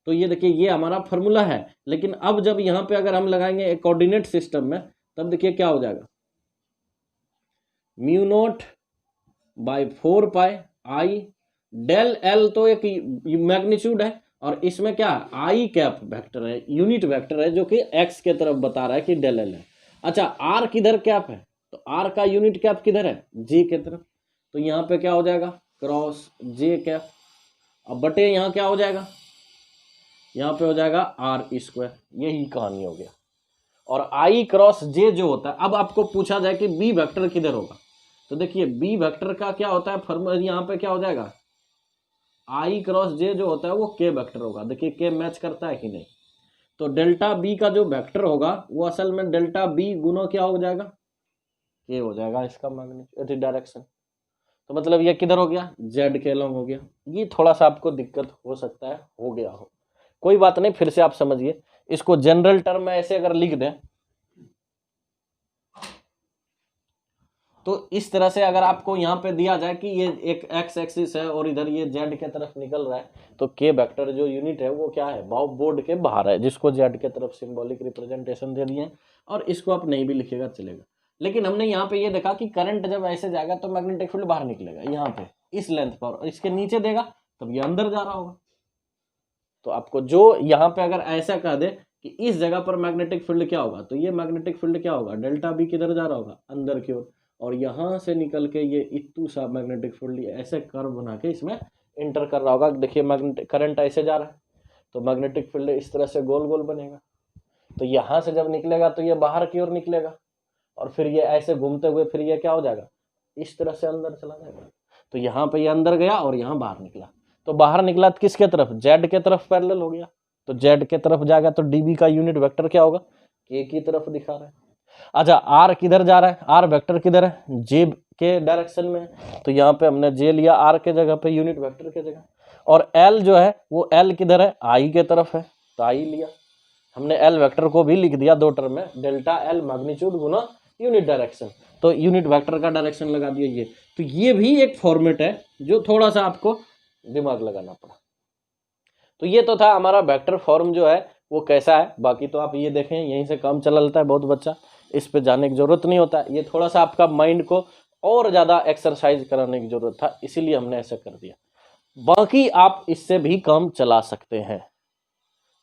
तो ये देखिए ये हमारा फार्मूला है, लेकिन अब जब यहाँ पे अगर हम लगाएंगे एक कोऑर्डिनेट सिस्टम में, तब देखिए क्या हो जाएगा, mu naught by 4 pi I, del L तो एक मैग्नीट्यूड है और इसमें क्या है, आई कैप वेक्टर है, यूनिट वेक्टर है जो कि एक्स के तरफ बता रहा है कि डेल एल है। अच्छा, आर किधर कैप है, तो आर का यूनिट कैप किधर है, जे के तरफ। तो यहाँ पे क्या हो जाएगा, क्रॉस जे कैप। अब बटे यहाँ क्या हो जाएगा, यहाँ पे हो जाएगा आर स्क्वायर। यही कहानी हो गया। और आई क्रॉस जे जो होता है, अब आपको पूछा जाए कि बी वेक्टर किधर होगा, तो देखिए बी वेक्टर का क्या होता है फॉर्मूला, यहाँ पे क्या हो जाएगा, आई क्रॉस जे जो होता है वो के वेक्टर होगा। देखिए के मैच करता है कि नहीं, तो डेल्टा बी का जो वेक्टर होगा वो असल में डेल्टा बी गुना क्या हो जाएगा, के हो जाएगा इसका मैग्नीट्यूड डायरेक्शन। तो मतलब ये किधर हो गया, जेड के अलोंग हो गया। ये थोड़ा सा आपको दिक्कत हो सकता है, हो गया हो, कोई बात नहीं, फिर से आप समझिए इसको। जनरल टर्म में ऐसे अगर लिख दें तो इस तरह से, अगर आपको यहाँ पे दिया जाए कि ये एक एक्स एक्सिस है और इधर ये जेड के तरफ निकल रहा है, तो के वेक्टर जो यूनिट है वो क्या है, बोर्ड के बाहर है, जिसको जेड के तरफ सिंबॉलिक रिप्रेजेंटेशन दे दिए। और इसको आप नहीं भी लिखेगा चलेगा, लेकिन हमने यहाँ पे ये देखा कि करंट जब ऐसे जाएगा तो मैग्नेटिक फील्ड बाहर निकलेगा यहाँ पे इस लेंथ पर, और इसके नीचे देगा तब ये अंदर जा रहा होगा। तो आपको जो यहाँ पे अगर ऐसा कह दे कि इस जगह पर मैग्नेटिक फील्ड क्या होगा, तो ये मैग्नेटिक फील्ड क्या होगा, डेल्टा बी किधर जा रहा होगा, अंदर की ओर, और यहाँ से निकल के ये इतू सा मैग्नेटिक फील्ड ऐसे कर्व बना के इसमें इंटर कर रहा होगा। देखिए मैग्नेटिक करंट ऐसे जा रहा है तो मैग्नेटिक फील्ड इस तरह से गोल गोल बनेगा, तो यहाँ से जब निकलेगा तो ये बाहर की ओर निकलेगा, और फिर ये ऐसे घूमते हुए फिर ये क्या हो जाएगा, इस तरह से अंदर चला जाएगा। तो यहाँ पे ये अंदर गया और यहाँ बाहर निकला, तो बाहर निकला किसके तरफ, जेड के तरफ पैरेलल हो गया, तो जेड के तरफ जाएगा तो डीबी का यूनिट वेक्टर क्या होगा, कि एक ही तरफ दिखा रहा है। अच्छा, आर किधर जा रहा है, आर वेक्टर किधर है, जे के डायरेक्शन में, तो यहाँ पे हमने जे लिया आर के जगह पे, यूनिट वेक्टर के जगह। और एल जो है वो एल किधर है, आई के तरफ है, तो आई लिया हमने। एल वेक्टर को भी लिख दिया दो टर्म में, डेल्टा एल मैग्नीट्यूड गुना यूनिट डायरेक्शन, तो यूनिट वेक्टर का डायरेक्शन लगा दिया ये। तो ये भी एक फॉर्मेट है जो थोड़ा सा आपको दिमाग लगाना पड़ा। तो ये तो था हमारा वेक्टर फॉर्म जो है वो कैसा है। बाकी तो आप ये देखें, यहीं से काम चला लेता है बहुत बच्चा, इस पे जाने की जरूरत नहीं होता। ये थोड़ा सा आपका माइंड को और ज़्यादा एक्सरसाइज कराने की जरूरत था, इसीलिए हमने ऐसा कर दिया। बाकी आप इससे भी काम चला सकते हैं।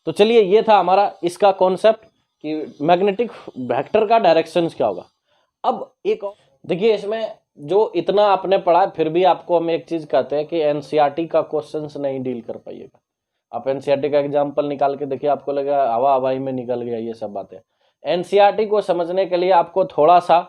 तो चलिए, ये था हमारा इसका कॉन्सेप्ट कि मैग्नेटिक वेक्टर का डायरेक्शन क्या होगा। अब एक देखिए, इसमें जो इतना आपने पढ़ा फिर भी आपको हम एक चीज कहते हैं कि एनसीईआरटी का क्वेश्चंस नहीं डील कर पाइएगा। आप एनसीईआरटी का एग्जाम्पल निकाल के देखिए, आपको लगेगा हवा हवाई में निकल गया ये सब बातें। एनसीईआरटी को समझने के लिए आपको थोड़ा सा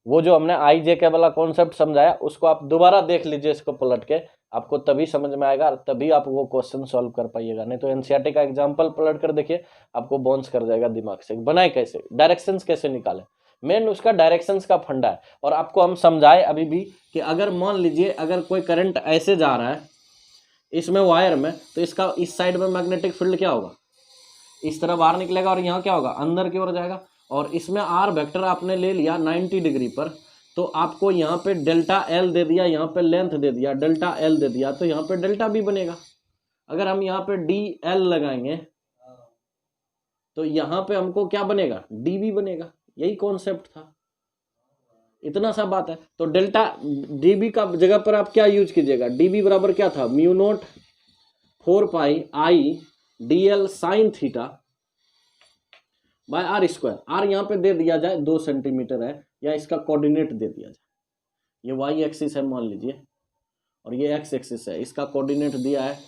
वो जो हमने IJK वाला कॉन्सेप्ट समझाया उसको आप दोबारा देख लीजिए, इसको पलट के, आपको तभी समझ में आएगा, तभी आप वो क्वेश्चन सॉल्व कर पाइएगा। नहीं तो एनसीईआरटी का एग्जाम्पल पलट कर देखिए, आपको बाउंस कर जाएगा दिमाग से। बनाए कैसे, डायरेक्शंस कैसे निकाले, मेन उसका डायरेक्शंस का फंडा है। और आपको हम समझाए अभी भी कि अगर मान लीजिए अगर कोई करंट ऐसे जा रहा है इसमें वायर में, तो इसका इस साइड में मैग्नेटिक फील्ड क्या होगा, इस तरह बाहर निकलेगा और यहाँ क्या होगा, अंदर की ओर जाएगा। और इसमें आर वेक्टर आपने ले लिया 90 डिग्री पर, तो आपको यहाँ पे डेल्टा एल दे दिया, यहाँ पे लेंथ दे दिया, डेल्टा एल दे दिया, तो यहाँ पे डेल्टा बी बनेगा। अगर हम यहाँ पे डी एल लगाएंगे तो यहाँ पे हमको क्या बनेगा, डी बी बनेगा। यही कॉन्सेप्ट था, इतना सा बात है। तो डेल्टा डी बी का जगह पर आप क्या यूज कीजिएगा, डी बी बराबर क्या था, mu naught 4 pi I D L sine theta by R square. R यहाँ पे दे दिया जाए 2 सेंटीमीटर है, या इसका कोऑर्डिनेट दे दिया जाए, ये वाई एक्सिस है मान लीजिए और ये एक्स एक्सिस है, इसका कोऑर्डिनेट दिया है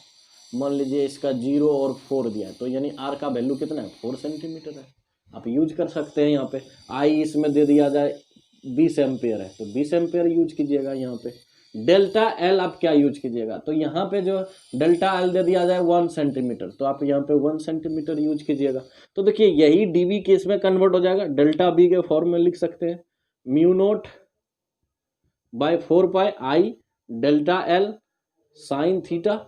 मान लीजिए इसका 0 और 4 दिया है, तो यानी आर का वैल्यू कितना है, 4 सेंटीमीटर है। आप यूज कर सकते हैं यहाँ पे। आई इसमें दे दिया जाए 20 एम्पेयर है, तो 20 एम्पेयर यूज कीजिएगा। यहाँ पे डेल्टा एल आप क्या यूज कीजिएगा, तो यहाँ पे जो डेल्टा एल दे दिया जाए 1 सेंटीमीटर, तो आप यहाँ पे 1 सेंटीमीटर यूज कीजिएगा। तो देखिए यही डीबी के इसमें कन्वर्ट हो जाएगा, डेल्टा बी के फॉर्म में लिख सकते हैं, म्यू नोट बाय 4 पाई आई डेल्टा एल साइन थीटा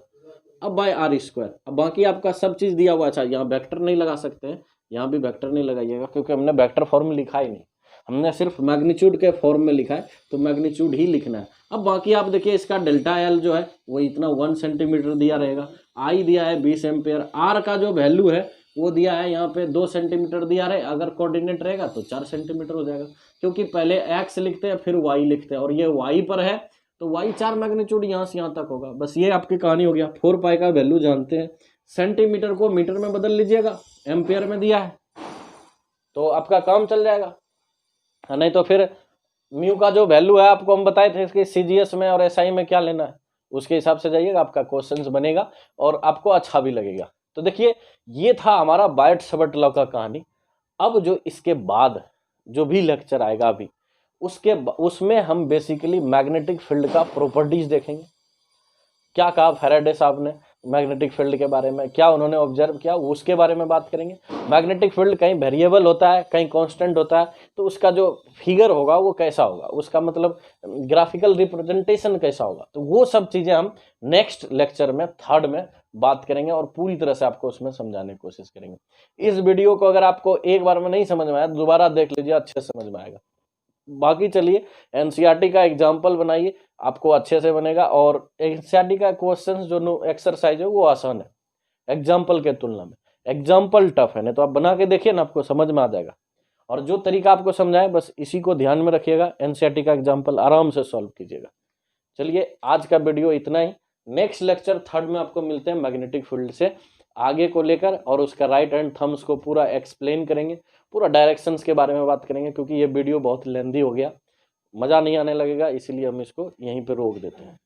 अब बाय आर स्क्वायर। अब बाकी आपका सब चीज दिया हुआ। अच्छा, यहाँ वेक्टर नहीं लगा सकते हैं, यहाँ भी वेक्टर नहीं लगाइएगा क्योंकि हमने वेक्टर फॉर्म लिखा ही नहीं, हमने सिर्फ मैग्नीट्यूड के फॉर्म में लिखा है, तो मैग्नीट्यूड ही लिखना है। अब बाकी आप देखिए, इसका डेल्टा एल जो है वो इतना 1 सेंटीमीटर दिया रहेगा, आई दिया है 20 एम्पेयर, आर का जो वैल्यू है वो दिया है यहाँ पे 2 सेंटीमीटर दिया रहे, अगर कोऑर्डिनेट रहेगा तो 4 सेंटीमीटर हो जाएगा, क्योंकि पहले एक्स लिखते हैं फिर वाई लिखते हैं, और ये वाई पर है तो वाई 4 मैग्नीट्यूड यहाँ से यहाँ तक होगा। बस ये आपकी कहानी हो गया। 4 पाई का वैल्यू जानते हैं, सेंटीमीटर को मीटर में बदल लीजिएगा, एम्पेयर में दिया है तो आपका काम चल जाएगा। नहीं तो फिर म्यू का जो वैल्यू है आपको हम बताए थे इसके सीजीएस में और एसआई में क्या लेना है, उसके हिसाब से जाइएगा, आपका क्वेश्चंस बनेगा और आपको अच्छा भी लगेगा। तो देखिए, ये था हमारा बायट-सवर्ट लॉ का कहानी। अब जो इसके बाद जो भी लेक्चर आएगा अभी उसमें हम बेसिकली मैग्नेटिक फील्ड का प्रॉपर्टीज देखेंगे। क्या कहा फैराडे साहब ने मैग्नेटिक फील्ड के बारे में, क्या उन्होंने ऑब्जर्व किया, उसके बारे में बात करेंगे। मैग्नेटिक फील्ड कहीं वेरिएबल होता है, कहीं कांस्टेंट होता है, तो उसका जो फिगर होगा वो कैसा होगा, उसका मतलब ग्राफिकल रिप्रेजेंटेशन कैसा होगा, तो वो सब चीज़ें हम नेक्स्ट लेक्चर में 3rd में बात करेंगे और पूरी तरह से आपको उसमें समझाने की कोशिश करेंगे। इस वीडियो को अगर आपको एक बार में नहीं समझ में आया दोबारा देख लीजिए, अच्छे से समझ में आएगा। बाकी चलिए, एनसीईआरटी का एग्जाम्पल बनाइए, आपको अच्छे से बनेगा। और एनसीईआरटी का क्वेश्चंस जो एक्सरसाइज है वो आसान है एग्जाम्पल के तुलना में, एग्जाम्पल टफ है, नहीं तो आप बना के देखिए ना, आपको समझ में आ जाएगा। और जो तरीका आपको समझाए बस इसी को ध्यान में रखिएगा, एनसीईआरटी का एग्जाम्पल आराम से सॉल्व कीजिएगा। चलिए, आज का वीडियो इतना ही। नेक्स्ट लेक्चर 3rd में आपको मिलते हैं मैग्नेटिक फील्ड से आगे को लेकर, और उसका राइट हैंड थम्स को पूरा एक्सप्लेन करेंगे, पूरा डायरेक्शंस के बारे में बात करेंगे, क्योंकि ये वीडियो बहुत लेंदी हो गया, मज़ा नहीं आने लगेगा, इसीलिए हम इसको यहीं पे रोक देते हैं।